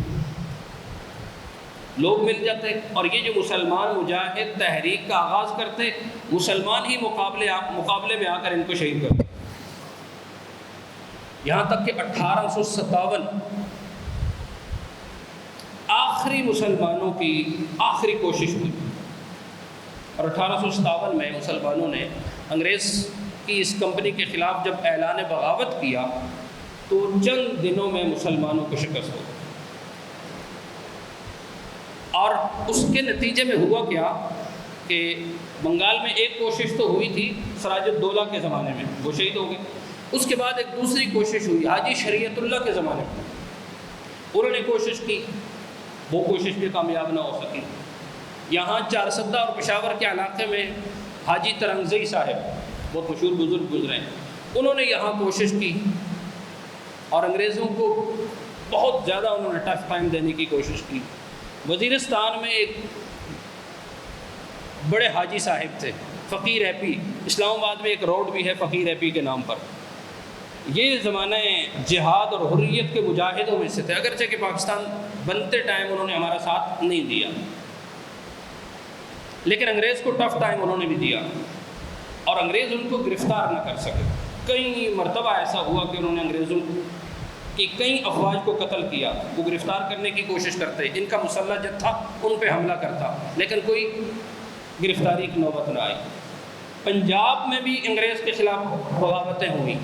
لوگ مل جاتے، اور یہ جو مسلمان مجاہد تحریک کا آغاز کرتے، مسلمان ہی مقابلے میں آ کر ان کو شہید کرتے۔ یہاں تک کہ 1857 آخری مسلمانوں کی آخری کوشش ہوئی، اور 1857 میں مسلمانوں نے انگریز کی اس کمپنی کے خلاف جب اعلان بغاوت کیا تو چند دنوں میں مسلمانوں کو شکست ہو گئی۔ اور اس کے نتیجے میں ہوا کیا کہ بنگال میں ایک کوشش تو ہوئی تھی سراج الدولہ کے زمانے میں، وہ شہید ہو گئے۔ اس کے بعد ایک دوسری کوشش ہوئی حاجی شریعت اللہ کے زمانے میں، انہوں نے کوشش کی، وہ کوشش بھی کامیاب نہ ہو سکی۔ یہاں چارسدہ اور پشاور کے علاقے میں حاجی ترنگزئی صاحب بہت مشہور بزرگ گزرے ہیں، انہوں نے یہاں کوشش کی، اور انگریزوں کو بہت زیادہ انہوں نے ٹف ٹائم دینے کی کوشش کی۔ وزیرستان میں ایک بڑے حاجی صاحب تھے، فقیر ایپی، اسلام آباد میں ایک روڈ بھی ہے فقیر ایپی کے نام پر۔ یہ زمانہ جہاد اور حریت کے مجاہدوں میں سے تھے، اگرچہ کہ پاکستان بنتے ٹائم انہوں نے ہمارا ساتھ نہیں دیا، لیکن انگریز کو ٹف ٹائم انہوں نے بھی دیا، اور انگریز ان کو گرفتار نہ کر سکے۔ کئی مرتبہ ایسا ہوا کہ انہوں نے انگریزوں کی کئی افواج کو قتل کیا، وہ گرفتار کرنے کی کوشش کرتے، ان کا مسلح جتھا ان پہ حملہ کرتا، لیکن کوئی گرفتاری کی نوبت نہ آئی۔ پنجاب میں بھی انگریز کے خلاف بغاوتیں ہوئیں،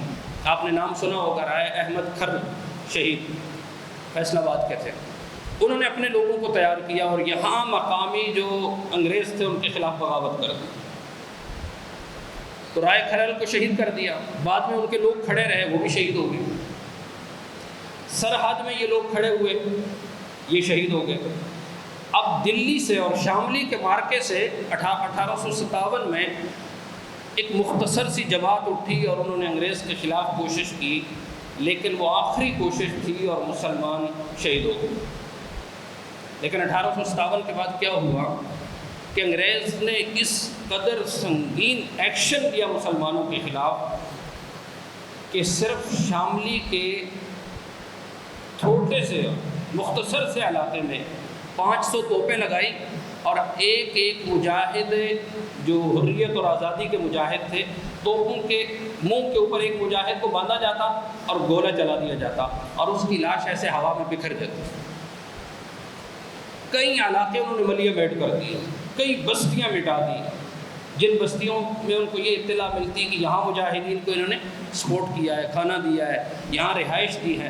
آپ نے نام سنا ہوگا، رائے احمد کھر شہید فیصل آباد کے تھے، انہوں نے اپنے لوگوں کو تیار کیا اور یہاں مقامی جو انگریز تھے ان کے خلاف بغاوت کر دی، تو رائے کھرل کو شہید کر دیا۔ بعد میں ان کے لوگ کھڑے رہے، وہ بھی شہید ہو گئے۔ سرحد میں یہ لوگ کھڑے ہوئے، یہ شہید ہو گئے۔ اب دلی سے اور شاملی کے مارکے سے 1857 میں ایک مختصر سی جماعت اٹھی اور انہوں نے انگریز کے خلاف کوشش کی، لیکن وہ آخری کوشش تھی اور مسلمان شہید ہو گئے۔ لیکن 1857 کے بعد کیا ہوا کہ انگریز نے اس قدر سنگین ایکشن لیا مسلمانوں کے خلاف کہ صرف شاملی کے چھوٹے سے مختصر سے علاقے میں 500 توپیں لگائی اور ایک ایک مجاہد جو حریت اور آزادی کے مجاہد تھے، توپوں کے منہ کے اوپر ایک مجاہد کو باندھا جاتا اور گولہ چلا دیا جاتا اور اس کی لاش ایسے ہوا میں بکھر جاتی۔ کئی علاقے انہوں نے ملیہ میٹ کر دیے، کئی بستیاں مٹا دی، جن بستیوں میں ان کو یہ اطلاع ملتی کہ یہاں مجاہدین کو انہوں نے سپورٹ کیا ہے، کھانا دیا ہے، یہاں رہائش دی ہے،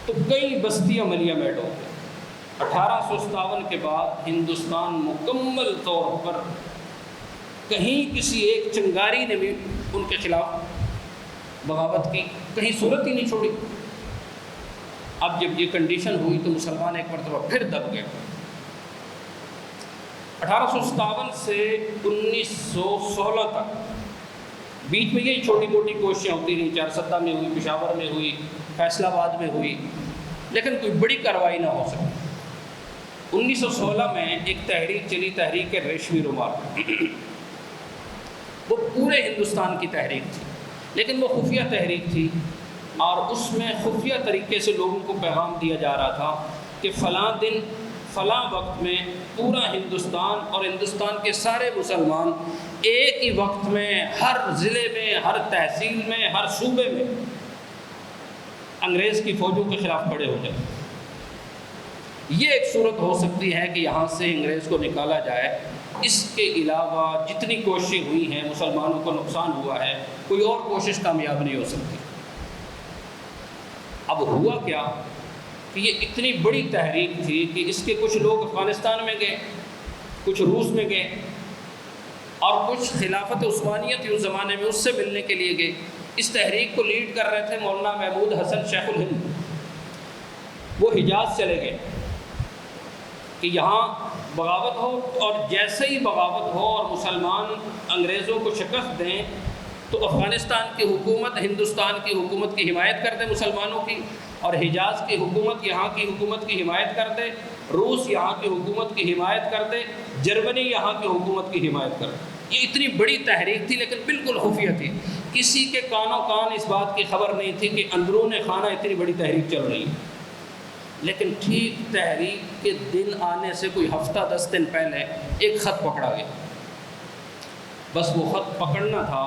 تو کئی بستیاں ملیہ میٹ ہو گئی۔ 1857 کے بعد ہندوستان مکمل طور پر کہیں کسی ایک چنگاری نے بھی ان کے خلاف بغاوت کی، کہیں صورت ہی نہیں چھوڑی۔ اب جب یہ کنڈیشن ہوئی تو مسلمان ایک مرتبہ پھر دب گئے۔ 1857 سے 1916 تک بیچ میں یہی چھوٹی موٹی کوششیں ہوتی رہیں، چارسدہ میں ہوئی، پشاور میں ہوئی، فیصل آباد میں ہوئی، لیکن کوئی بڑی کارروائی نہ ہو سکی۔ 1916 میں ایک تحریک چلی، تحریک ریشمی رومال۔ وہ پورے ہندوستان کی تحریک تھی، لیکن وہ خفیہ تحریک تھی اور اس میں خفیہ طریقے سے لوگوں کو پیغام دیا جا رہا تھا کہ فلاں دن فلاں وقت میں پورا ہندوستان اور ہندوستان کے سارے مسلمان ایک ہی وقت میں ہر ضلع میں، ہر تحصیل میں، ہر صوبے میں انگریز کی فوجوں کے خلاف کھڑے ہو جائیں۔ یہ ایک صورت ہو سکتی ہے کہ یہاں سے انگریز کو نکالا جائے، اس کے علاوہ جتنی کوششیں ہوئی ہیں مسلمانوں کو نقصان ہوا ہے، کوئی اور کوشش کامیاب نہیں ہو سکتی۔ اب ہوا کیا کہ یہ اتنی بڑی تحریک تھی کہ اس کے کچھ لوگ افغانستان میں گئے، کچھ روس میں گئے اور کچھ خلافت عثمانیہ تھی اس زمانے میں، اس سے ملنے کے لیے گئے۔ اس تحریک کو لیڈ کر رہے تھے مولانا محمود حسن شیخ الہند۔ وہ حجاز چلے گئے کہ یہاں بغاوت ہو، اور جیسے ہی بغاوت ہو اور مسلمان انگریزوں کو شکست دیں تو افغانستان کی حکومت ہندوستان کی حکومت کی حمایت کر دے مسلمانوں کی، اور حجاز کی حکومت یہاں کی حکومت کی حمایت کر دے، روس یہاں کی حکومت کی حمایت کر دے، جرمنی یہاں کی حکومت کی حمایت کر دے۔ یہ اتنی بڑی تحریک تھی لیکن بالکل خفیہ تھی، کسی کے کانوں کان اس بات کی خبر نہیں تھی کہ اندرون خانہ اتنی بڑی تحریک چل رہی ہے۔ لیکن ٹھیک تحریک کے دن آنے سے کوئی ہفتہ 10 دن پہلے ایک خط پکڑا گیا۔ بس وہ خط پکڑنا تھا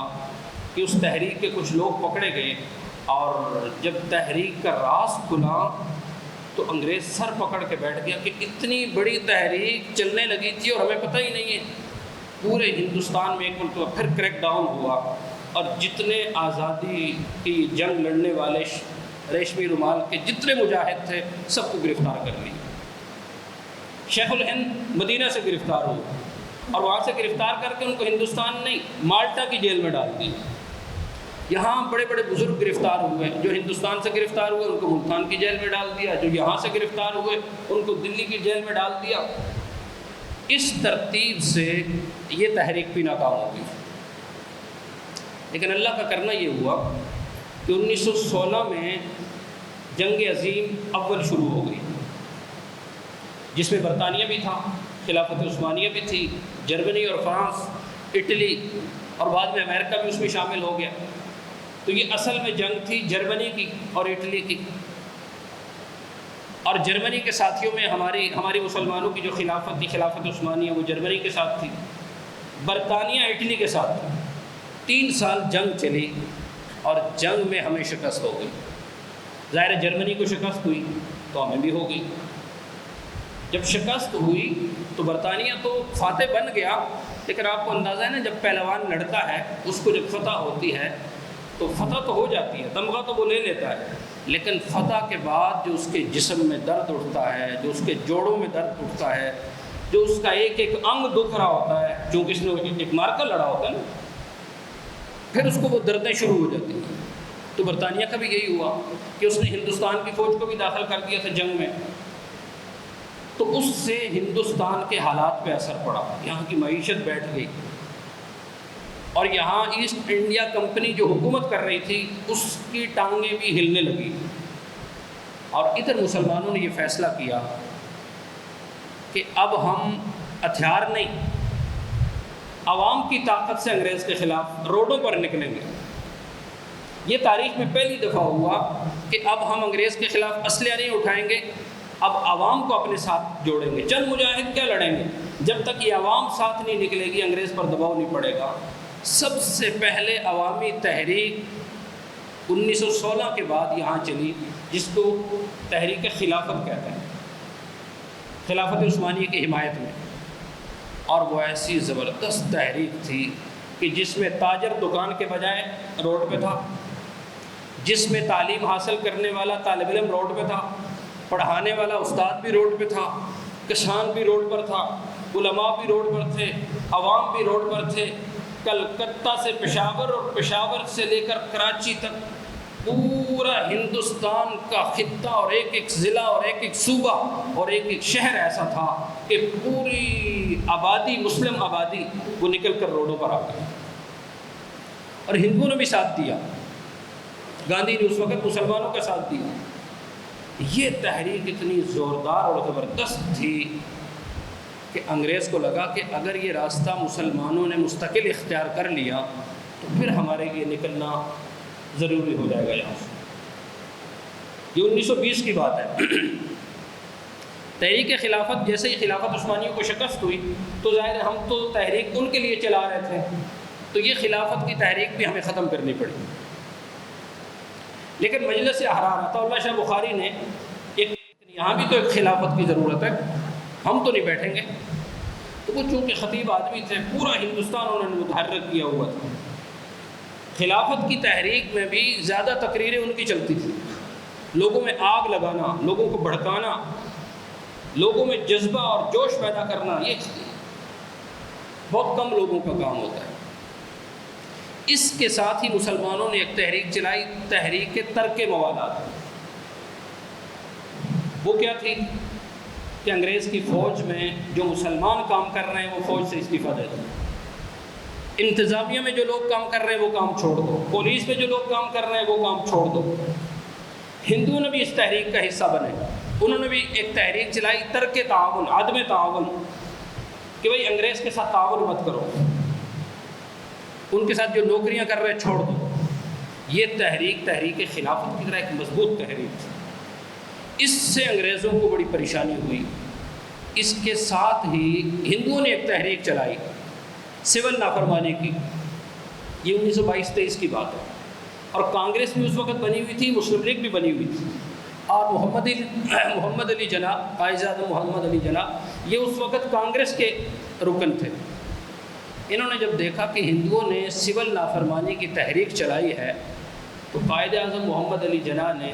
کہ اس تحریک کے کچھ لوگ پکڑے گئے، اور جب تحریک کا راز کھلا تو انگریز سر پکڑ کے بیٹھ گیا کہ اتنی بڑی تحریک چلنے لگی تھی اور ہمیں پتہ ہی نہیں ہے۔ پورے ہندوستان میں ایک مرتبہ پھر کریک ڈاؤن ہوا اور جتنے آزادی کی جنگ لڑنے والے ریشمی رومال کے جتنے مجاہد تھے سب کو گرفتار کر لیا۔ شیخ الہند مدینہ سے گرفتار ہوئے اور وہاں سے گرفتار کر کے ان کو ہندوستان نہیں مالٹا کی جیل میں ڈال دیا۔ یہاں بڑے بڑے بزرگ گرفتار ہوئے، جو ہندوستان سے گرفتار ہوئے ان کو ملتان کی جیل میں ڈال دیا، جو یہاں سے گرفتار ہوئے ان کو دلی کی جیل میں ڈال دیا۔ اس ترتیب سے یہ تحریک بھی ناکام ہو گئی۔ لیکن اللہ کا کرنا یہ ہوا کہ 1916 میں جنگ عظیم اول شروع ہو گئی، جس میں برطانیہ بھی تھا، خلافت عثمانیہ بھی تھی، جرمنی اور فرانس، اٹلی اور بعد میں امریکہ بھی اس میں شامل ہو گیا۔ تو یہ اصل میں جنگ تھی جرمنی کی اور اٹلی کی، اور جرمنی کے ساتھیوں میں ہماری مسلمانوں کی جو خلافت تھی، خلافت عثمانیہ، وہ جرمنی کے ساتھ تھی، برطانیہ اٹلی کے ساتھ تھی۔ 3 سال جنگ چلی اور جنگ میں ہمیں شکست ہو گئی۔ ظاہر جرمنی کو شکست ہوئی تو ہمیں بھی ہو گئی۔ جب شکست ہوئی تو برطانیہ تو فاتح بن گیا، لیکن آپ کو اندازہ ہے نا جب پہلوان لڑتا ہے اس کو جب فتح ہوتی ہے تو فتح تو ہو جاتی ہے، تمغہ تو وہ لے لیتا ہے، لیکن فتح کے بعد جو اس کے جسم میں درد اٹھتا ہے، جو اس کے جوڑوں میں درد اٹھتا ہے، جو اس کا ایک ایک انگ دکھ رہا ہوتا ہے، چونکہ اس نے ایک مارکا لڑا ہوتا ہے نا، پھر اس کو وہ دردیں شروع ہو جاتی ہیں۔ تو برطانیہ کا بھی یہی ہوا کہ اس نے ہندوستان کی فوج کو بھی داخل کر دیا تھا جنگ میں، تو اس سے ہندوستان کے حالات پہ اثر پڑا، یہاں کی معیشت بیٹھ گئی، اور یہاں ایسٹ انڈیا کمپنی جو حکومت کر رہی تھی اس کی ٹانگیں بھی ہلنے لگی، اور ادھر مسلمانوں نے یہ فیصلہ کیا کہ اب ہم ہتھیار نہیں، عوام کی طاقت سے انگریز کے خلاف روڈوں پر نکلیں گے۔ یہ تاریخ میں پہلی دفعہ ہوا کہ اب ہم انگریز کے خلاف اسلحہ نہیں اٹھائیں گے، اب عوام کو اپنے ساتھ جوڑیں گے۔ چند مجاہد کیا لڑیں گے، جب تک یہ عوام ساتھ نہیں نکلے گی انگریز پر دباؤ نہیں پڑے گا۔ سب سے پہلے عوامی تحریک 1916 کے بعد یہاں چلی، جس کو تحریک خلافت کہتے ہیں، خلافت عثمانیہ کی حمایت میں، اور وہ ایسی زبردست تحریک تھی کہ جس میں تاجر دکان کے بجائے روڈ پہ تھا، جس میں تعلیم حاصل کرنے والا طالب علم روڈ پہ تھا، پڑھانے والا استاد بھی روڈ پہ تھا، کسان بھی روڈ پر تھا، علماء بھی روڈ پر تھے، عوام بھی روڈ پر تھے۔ کلکتہ سے پشاور اور پشاور سے لے کر کراچی تک پورا ہندوستان کا خطہ اور ایک ایک ضلع اور ایک ایک صوبہ اور ایک ایک شہر ایسا تھا کہ پوری آبادی، مسلم آبادی، وہ نکل کر روڈوں پر آ گئی، اور ہندوؤں نے بھی ساتھ دیا، گاندھی نے اس وقت مسلمانوں کا ساتھ دیا۔ یہ تحریک اتنی زوردار اور زبردست تھی کہ انگریز کو لگا کہ اگر یہ راستہ مسلمانوں نے مستقل اختیار کر لیا تو پھر ہمارے لیے نکلنا ضروری ہو جائے گا یہاں سے۔ یہ 1920 کی بات ہے۔ تحریک خلافت، جیسے ہی خلافت عثمانیہ کو شکست ہوئی تو ظاہر ہے ہم تو تحریک ان کے لیے چلا رہے تھے، تو یہ خلافت کی تحریک بھی ہمیں ختم کرنی پڑی۔ لیکن مجلس احرار عطا اللہ شاہ بخاری نے یہاں بھی تو ایک خلافت کی ضرورت ہے، ہم تو نہیں بیٹھیں گے۔ تو وہ چونکہ خطیب آدمی تھے، پورا ہندوستان انہوں نے متحرک کیا ہوا تھا۔ خلافت کی تحریک میں بھی زیادہ تقریریں ان کی چلتی تھیں، لوگوں میں آگ لگانا، لوگوں کو بھڑکانا، لوگوں میں جذبہ اور جوش پیدا کرنا، یہ بہت کم لوگوں کا کام ہوتا ہے۔ اس کے ساتھ ہی مسلمانوں نے ایک تحریک چلائی، تحریک ترک موالات۔ وہ کیا تھی کہ انگریز کی فوج میں جو مسلمان کام کر رہے ہیں وہ فوج سے استعفیٰ دے دو، انتظامیہ میں جو لوگ کام کر رہے ہیں وہ کام چھوڑ دو، پولیس میں جو لوگ کام کر رہے ہیں وہ کام چھوڑ دو۔ ہندوؤں نے بھی اس تحریک کا حصہ بنے، انہوں نے بھی ایک تحریک چلائی، ترک تعاون، عدم تعاون، کہ بھئی انگریز کے ساتھ تعاون مت کرو، ان کے ساتھ جو نوکریاں کر رہے چھوڑ دو۔ یہ تحریک خلافت کی طرح ایک مضبوط تحریک تھی۔ اس سے انگریزوں کو بڑی پریشانی ہوئی۔ اس کے ساتھ ہی ہندوؤں نے ایک تحریک چلائی سول نافرمانی کی، یہ 1922-23 کی بات ہے، اور کانگریس بھی اس وقت بنی ہوئی تھی، مسلم لیگ بھی بنی ہوئی تھی، اور محمد علی جناح، قائد اعظم محمد علی جناح، یہ اس وقت کانگریس کے رکن تھے۔ انہوں نے جب دیکھا کہ ہندوؤں نے سول نافرمانی کی تحریک چلائی ہے تو قائد اعظم محمد علی جناح نے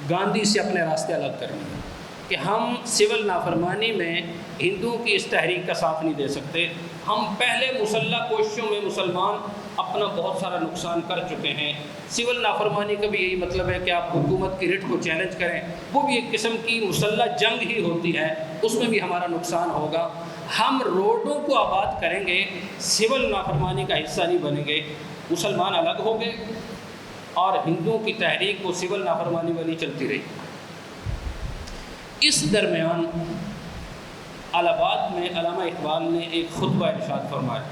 گاندھی سے اپنے راستے الگ کر لیے کہ ہم سول نافرمانی میں ہندوؤں کی اس تحریک کا ساتھ نہیں دے سکتے۔ ہم پہلے مسلح کوششوں میں مسلمان اپنا بہت سارا نقصان کر چکے ہیں۔ سول نافرمانی کا بھی یہی مطلب ہے کہ آپ حکومت کی رٹ کو چیلنج کریں، وہ بھی ایک قسم کی مسلح جنگ ہی ہوتی ہے، اس میں بھی ہمارا نقصان ہوگا۔ ہم روڈوں کو آباد کریں گے، سول نافرمانی کا حصہ نہیں بنیں گے۔ مسلمان الگ ہو گئے اور ہندوؤں کی تحریک وہ سول نافرمانی والی چلتی رہی۔ اس درمیان الہ آباد میں علامہ اقبال نے ایک خطبہ ارشاد فرمایا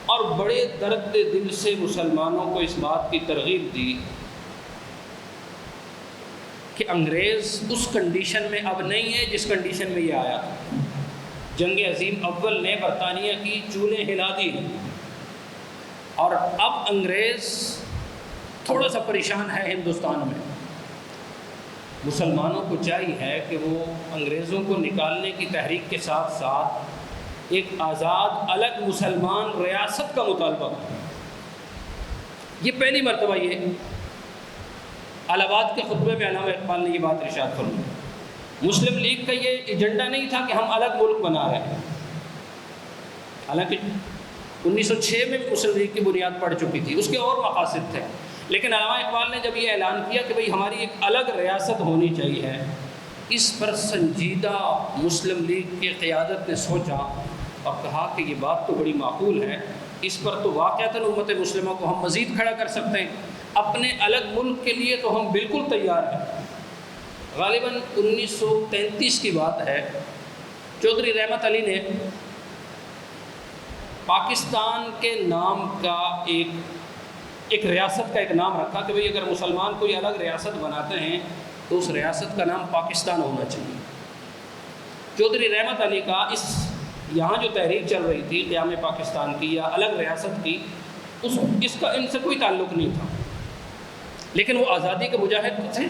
اور بڑے درد دل سے مسلمانوں کو اس بات کی ترغیب دی کہ انگریز اس کنڈیشن میں اب نہیں ہے جس کنڈیشن میں یہ آیا تھا۔ جنگ عظیم اول نے برطانیہ کی چولیں ہلا دی اور اب انگریز تھوڑا سا پریشان ہے ہندوستان میں۔ مسلمانوں کو چاہیے ہے کہ وہ انگریزوں کو نکالنے کی تحریک کے ساتھ ساتھ ایک آزاد الگ مسلمان ریاست کا مطالبہ کریں۔ یہ پہلی مرتبہ یہ الہ آباد کے خطبے میں علامہ اقبال نے یہ بات ارشاد فرمائی۔ مسلم لیگ کا یہ ایجنڈا نہیں تھا کہ ہم الگ ملک بنا رہے ہیں، حالانکہ 1906 میں مسلم لیگ کی بنیاد پڑ چکی تھی، اس کے اور مقاصد تھے، لیکن علامہ اقبال نے جب یہ اعلان کیا کہ بھئی ہماری ایک الگ ریاست ہونی چاہیے، اس پر سنجیدہ مسلم لیگ کی قیادت نے سوچا اور کہا کہ یہ بات تو بڑی معقول ہے، اس پر تو واقعتاً امت مسلمہ کو ہم مزید کھڑا کر سکتے ہیں، اپنے الگ ملک کے لیے تو ہم بالکل تیار ہیں۔ غالباً 1933 کی بات ہے، چودھری رحمت علی نے پاکستان کے نام کا ایک ریاست کا ایک نام رکھا کہ بھئی اگر مسلمان کوئی الگ ریاست بناتے ہیں تو اس ریاست کا نام پاکستان ہونا چاہیے۔ چودھری رحمت علی کا یہاں جو تحریک چل رہی تھی قیام پاکستان کی یا الگ ریاست کی، اس کا ان سے کوئی تعلق نہیں تھا، لیکن وہ آزادی کے مجاہد تھے،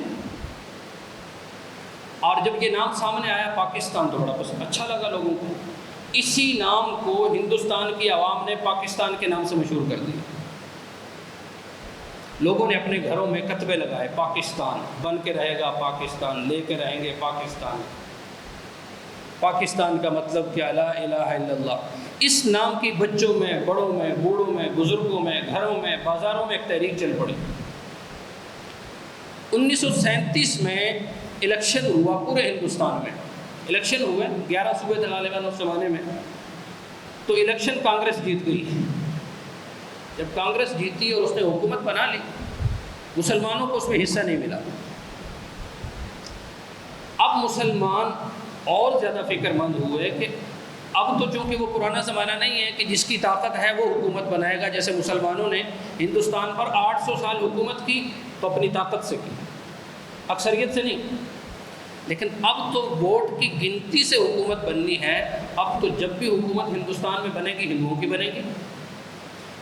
اور جب یہ نام سامنے آیا پاکستان تو بڑا اچھا لگا لوگوں کو۔ اسی نام کو ہندوستان کی عوام نے پاکستان کے نام سے مشہور کر دیا۔ لوگوں نے اپنے گھروں میں کتبے لگائے، پاکستان بن کے رہے گا، پاکستان لے کے رہیں گے، پاکستان۔ پاکستان کا مطلب کیا؟ لا الہ الا اللہ۔ اس نام کی بچوں میں، بڑوں میں، بوڑھوں میں، بزرگوں میں، گھروں میں، بازاروں میں ایک تحریک چل پڑی۔ 1937 میں الیکشن ہوا پورے ہندوستان میں، الیکشن ہوئے 11 صوبے تھے غالباً اس زمانے میں، تو الیکشن کانگریس جیت گئی۔ جب کانگریس جیتی اور اس نے حکومت بنا لی، مسلمانوں کو اس میں حصہ نہیں ملا۔ اب مسلمان اور زیادہ فکر مند ہوئے کہ اب تو چونکہ وہ پرانا زمانہ نہیں ہے کہ جس کی طاقت ہے وہ حکومت بنائے گا، جیسے مسلمانوں نے ہندوستان پر 800 سال حکومت کی تو اپنی طاقت سے کی، اکثریت سے نہیں، لیکن اب تو ووٹ کی گنتی سے حکومت بننی ہے۔ اب تو جب بھی حکومت ہندوستان میں بنے گی ہندوؤں کی بنے گی،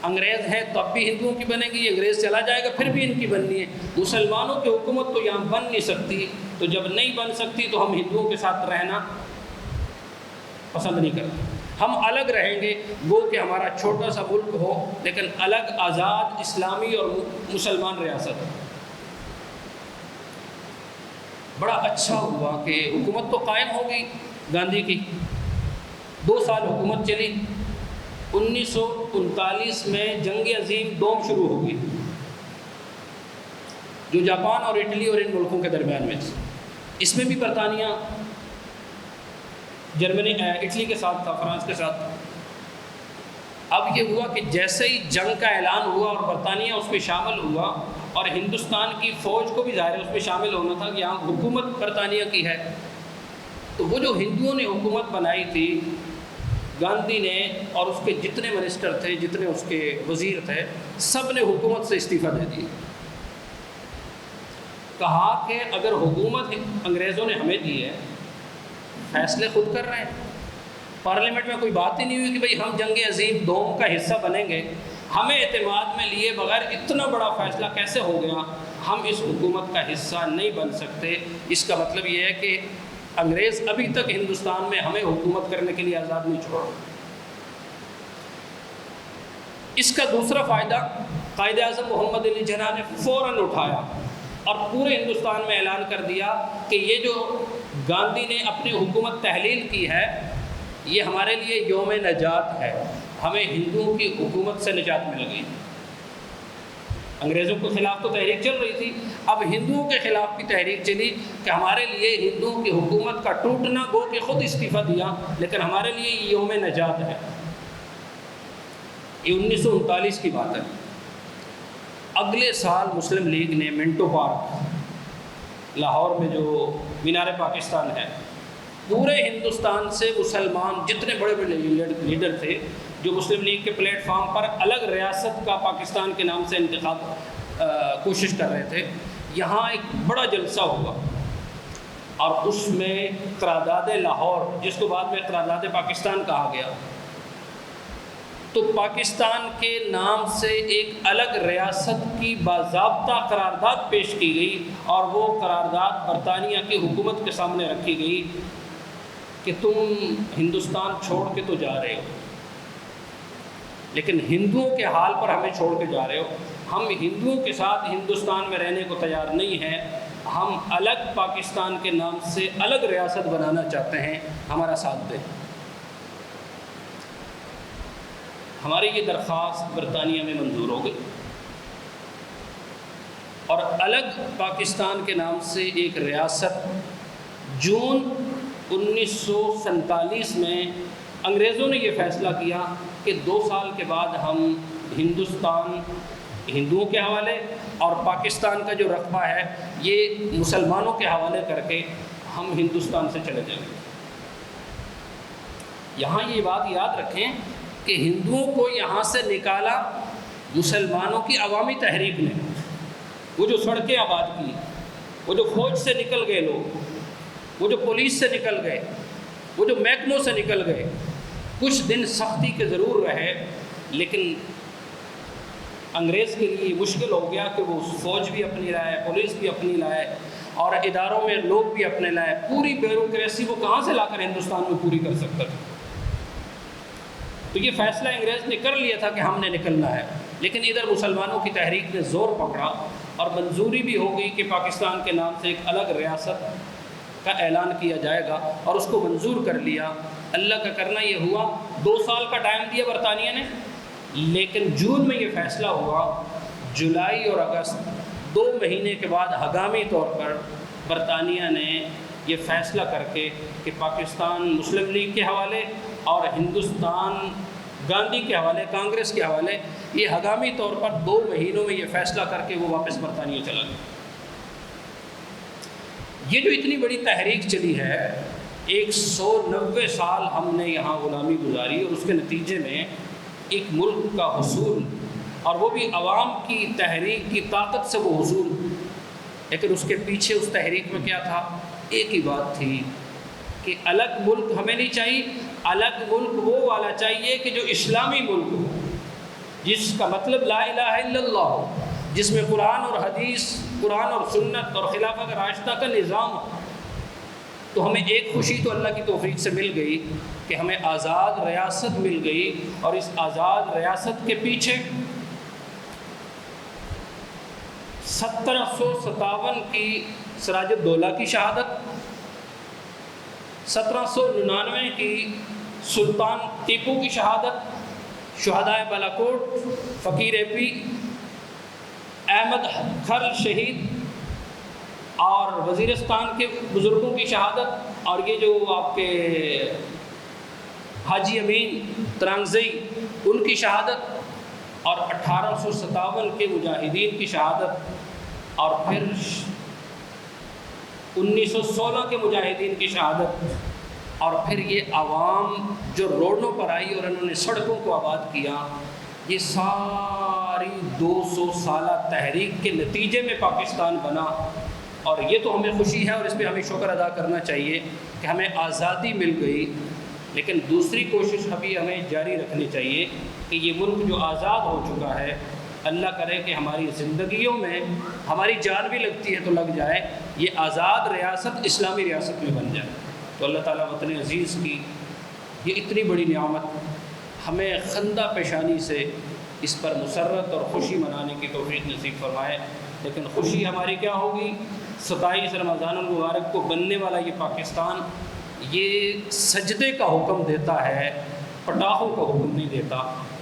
انگریز ہے تو اب بھی ہندوؤں کی بنے گی، انگریز چلا جائے گا پھر بھی ان کی بننی ہے۔ مسلمانوں کی حکومت تو یہاں بن نہیں سکتی، تو جب نہیں بن سکتی تو ہم ہندوؤں کے ساتھ رہنا پسند نہیں کرتے، ہم الگ رہیں گے، وہ کہ ہمارا چھوٹا سا ملک ہو لیکن الگ آزاد اسلامی اور مسلمان ریاست ہے۔ بڑا اچھا ہوا کہ حکومت تو قائم ہو گئی گاندھی کی، 2 سال حکومت چلی۔ 1939 میں جنگ عظیم دوم شروع ہو گئی، جو جاپان اور اٹلی اور ان ملکوں کے درمیان میں تھی۔ اس میں بھی برطانیہ، جرمنی، اٹلی کے ساتھ تھا، فرانس کے ساتھ تھا۔ اب یہ ہوا کہ جیسے ہی جنگ کا اعلان ہوا اور برطانیہ اس میں شامل ہوا، اور ہندوستان کی فوج کو بھی ظاہر ہے اس میں شامل ہونا تھا کہ یہاں حکومت برطانیہ کی ہے، تو وہ جو ہندوؤں نے حکومت بنائی تھی، گاندھی نے اور اس کے جتنے منسٹر تھے، جتنے اس کے وزیر تھے، سب نے حکومت سے استعفیٰ دے دیا۔ کہا کہ اگر حکومت انگریزوں نے ہمیں دی ہے، فیصلے خود کر رہے ہیں، پارلیمنٹ میں کوئی بات ہی نہیں ہوئی کہ بھئی ہم جنگ عظیم دوم کا حصہ بنیں گے، ہمیں اعتماد میں لیے بغیر اتنا بڑا فیصلہ کیسے ہو گیا، ہم اس حکومت کا حصہ نہیں بن سکتے۔ اس کا مطلب یہ ہے کہ انگریز ابھی تک ہندوستان میں ہمیں حکومت کرنے کے لیے آزاد نہیں چھوڑا۔ اس کا دوسرا فائدہ قائد اعظم محمد علی جناح نے فوراً اٹھایا اور پورے ہندوستان میں اعلان کر دیا کہ یہ جو گاندھی نے اپنی حکومت تحلیل کی ہے، یہ ہمارے لیے یوم نجات ہے، ہمیں ہندوؤں کی حکومت سے نجات مل گئی۔ انگریزوں کے خلاف تو تحریک چل رہی تھی، اب ہندوؤں کے خلاف بھی تحریک چلی کہ ہمارے لیے ہندوؤں کی حکومت کا ٹوٹنا، گو کہ خود استعفیٰ دیا، لیکن ہمارے لیے یہ یوم نجات ہے۔ یہ 1939 کی بات ہے۔ اگلے سال مسلم لیگ نے منٹو پارک، لاہور میں جو مینار پاکستان ہے، پورے ہندوستان سے مسلمان جتنے بڑے بڑے لیڈر تھے جو مسلم لیگ کے پلیٹ فارم پر الگ ریاست کا پاکستان کے نام سے انتخاب کوشش کر رہے تھے، یہاں ایک بڑا جلسہ ہوا اور اس میں قرارداد لاہور، جس کو بعد میں قرارداد پاکستان کہا گیا، تو پاکستان کے نام سے ایک الگ ریاست کی باضابطہ قرارداد پیش کی گئی، اور وہ قرارداد برطانیہ کی حکومت کے سامنے رکھی گئی کہ تم ہندوستان چھوڑ کے تو جا رہے ہو، لیکن ہندوؤں کے حال پر ہمیں چھوڑ کے جا رہے ہو، ہم ہندوؤں کے ساتھ ہندوستان میں رہنے کو تیار نہیں ہیں، ہم الگ پاکستان کے نام سے الگ ریاست بنانا چاہتے ہیں، ہمارا ساتھ دیں۔ ہماری یہ درخواست برطانیہ میں منظور ہو گئی اور الگ پاکستان کے نام سے ایک ریاست جون 1947 میں انگریزوں نے یہ فیصلہ کیا کہ 2 سال کے بعد ہم ہندوستان ہندوؤں کے حوالے اور پاکستان کا جو رقبہ ہے یہ مسلمانوں کے حوالے کر کے ہم ہندوستان سے چلے جائیں گے۔ یہاں یہ بات یاد رکھیں کہ ہندوؤں کو یہاں سے نکالا مسلمانوں کی عوامی تحریک نے، وہ جو سڑکیں آباد کی، وہ جو فوج سے نکل گئے لوگ، وہ جو پولیس سے نکل گئے، وہ جو محکموں سے نکل گئے، کچھ دن سختی کے ضرور رہے، لیکن انگریز کے لیے مشکل ہو گیا کہ وہ فوج بھی اپنی لائے، پولیس بھی اپنی لائے اور اداروں میں لوگ بھی اپنے لائے، پوری بیوروکریسی وہ کہاں سے لا کر ہندوستان میں پوری کر سکتا تھا۔ تو یہ فیصلہ انگریز نے کر لیا تھا کہ ہم نے نکلنا ہے، لیکن ادھر مسلمانوں کی تحریک نے زور پکڑا اور منظوری بھی ہو گئی کہ پاکستان کے نام سے ایک الگ ریاست کا اعلان کیا جائے گا اور اس کو منظور کر لیا۔ اللہ کا کرنا یہ ہوا، 2 سال کا ٹائم دیا برطانیہ نے، لیکن جون میں یہ فیصلہ ہوا، جولائی اور اگست 2 مہینے کے بعد ہنگامی طور پر برطانیہ نے یہ فیصلہ کر کے کہ پاکستان مسلم لیگ کے حوالے اور ہندوستان گاندھی کے حوالے، کانگریس کے حوالے، یہ ہنگامی طور پر 2 مہینوں میں یہ فیصلہ کر کے وہ واپس برطانیہ چلا گیا۔ یہ جو اتنی بڑی تحریک چلی ہے، 190 سال ہم نے یہاں غلامی گزاری اور اس کے نتیجے میں ایک ملک کا حصول، اور وہ بھی عوام کی تحریک کی طاقت سے وہ حصول، لیکن اس کے پیچھے اس تحریک میں کیا تھا؟ ایک ہی بات تھی کہ الگ ملک ہمیں نہیں چاہیے، الگ ملک وہ والا چاہیے کہ جو اسلامی ملک ہو، جس کا مطلب لا الہ الا اللہ ہو، جس میں قرآن اور حدیث، قرآن اور سنت اور خلافت راشدہ کا نظام ہو۔ تو ہمیں ایک خوشی تو اللہ کی توفیق سے مل گئی کہ ہمیں آزاد ریاست مل گئی، اور اس آزاد ریاست کے پیچھے 1757 کی سراج الدولہ کی شہادت، 1799 کی سلطان ٹیپو کی شہادت، شہدائے بالاکوٹ، فقیر AP احمد خر شہید اور وزیرستان کے بزرگوں کی شہادت، اور یہ جو آپ کے حاجی امین ترانگزئی ان کی شہادت، اور 1857 کے مجاہدین کی شہادت، اور پھر 1916 کے مجاہدین کی شہادت، اور پھر یہ عوام جو روڈوں پر آئی اور انہوں نے سڑکوں کو آباد کیا، یہ ساری 200 سالہ تحریک کے نتیجے میں پاکستان بنا۔ اور یہ تو ہمیں خوشی ہے اور اس پہ ہمیں شکر ادا کرنا چاہیے کہ ہمیں آزادی مل گئی، لیکن دوسری کوشش ابھی ہمیں جاری رکھنی چاہیے کہ یہ ملک جو آزاد ہو چکا ہے، اللہ کرے کہ ہماری زندگیوں میں ہماری جان بھی لگتی ہے تو لگ جائے، یہ آزاد ریاست اسلامی ریاست میں بن جائے۔ تو اللہ تعالیٰ وطن عزیز کی یہ اتنی بڑی نعمت ہمیں خندہ پیشانی سے اس پر مسرت اور خوشی منانے کی توفیق نصیب فرمائے۔ لیکن خوشی ہماری کیا ہوگی؟ 27 رمضان المبارک کو بننے والا یہ پاکستان یہ سجدے کا حکم دیتا ہے، پٹاخوں کا حکم نہیں دیتا۔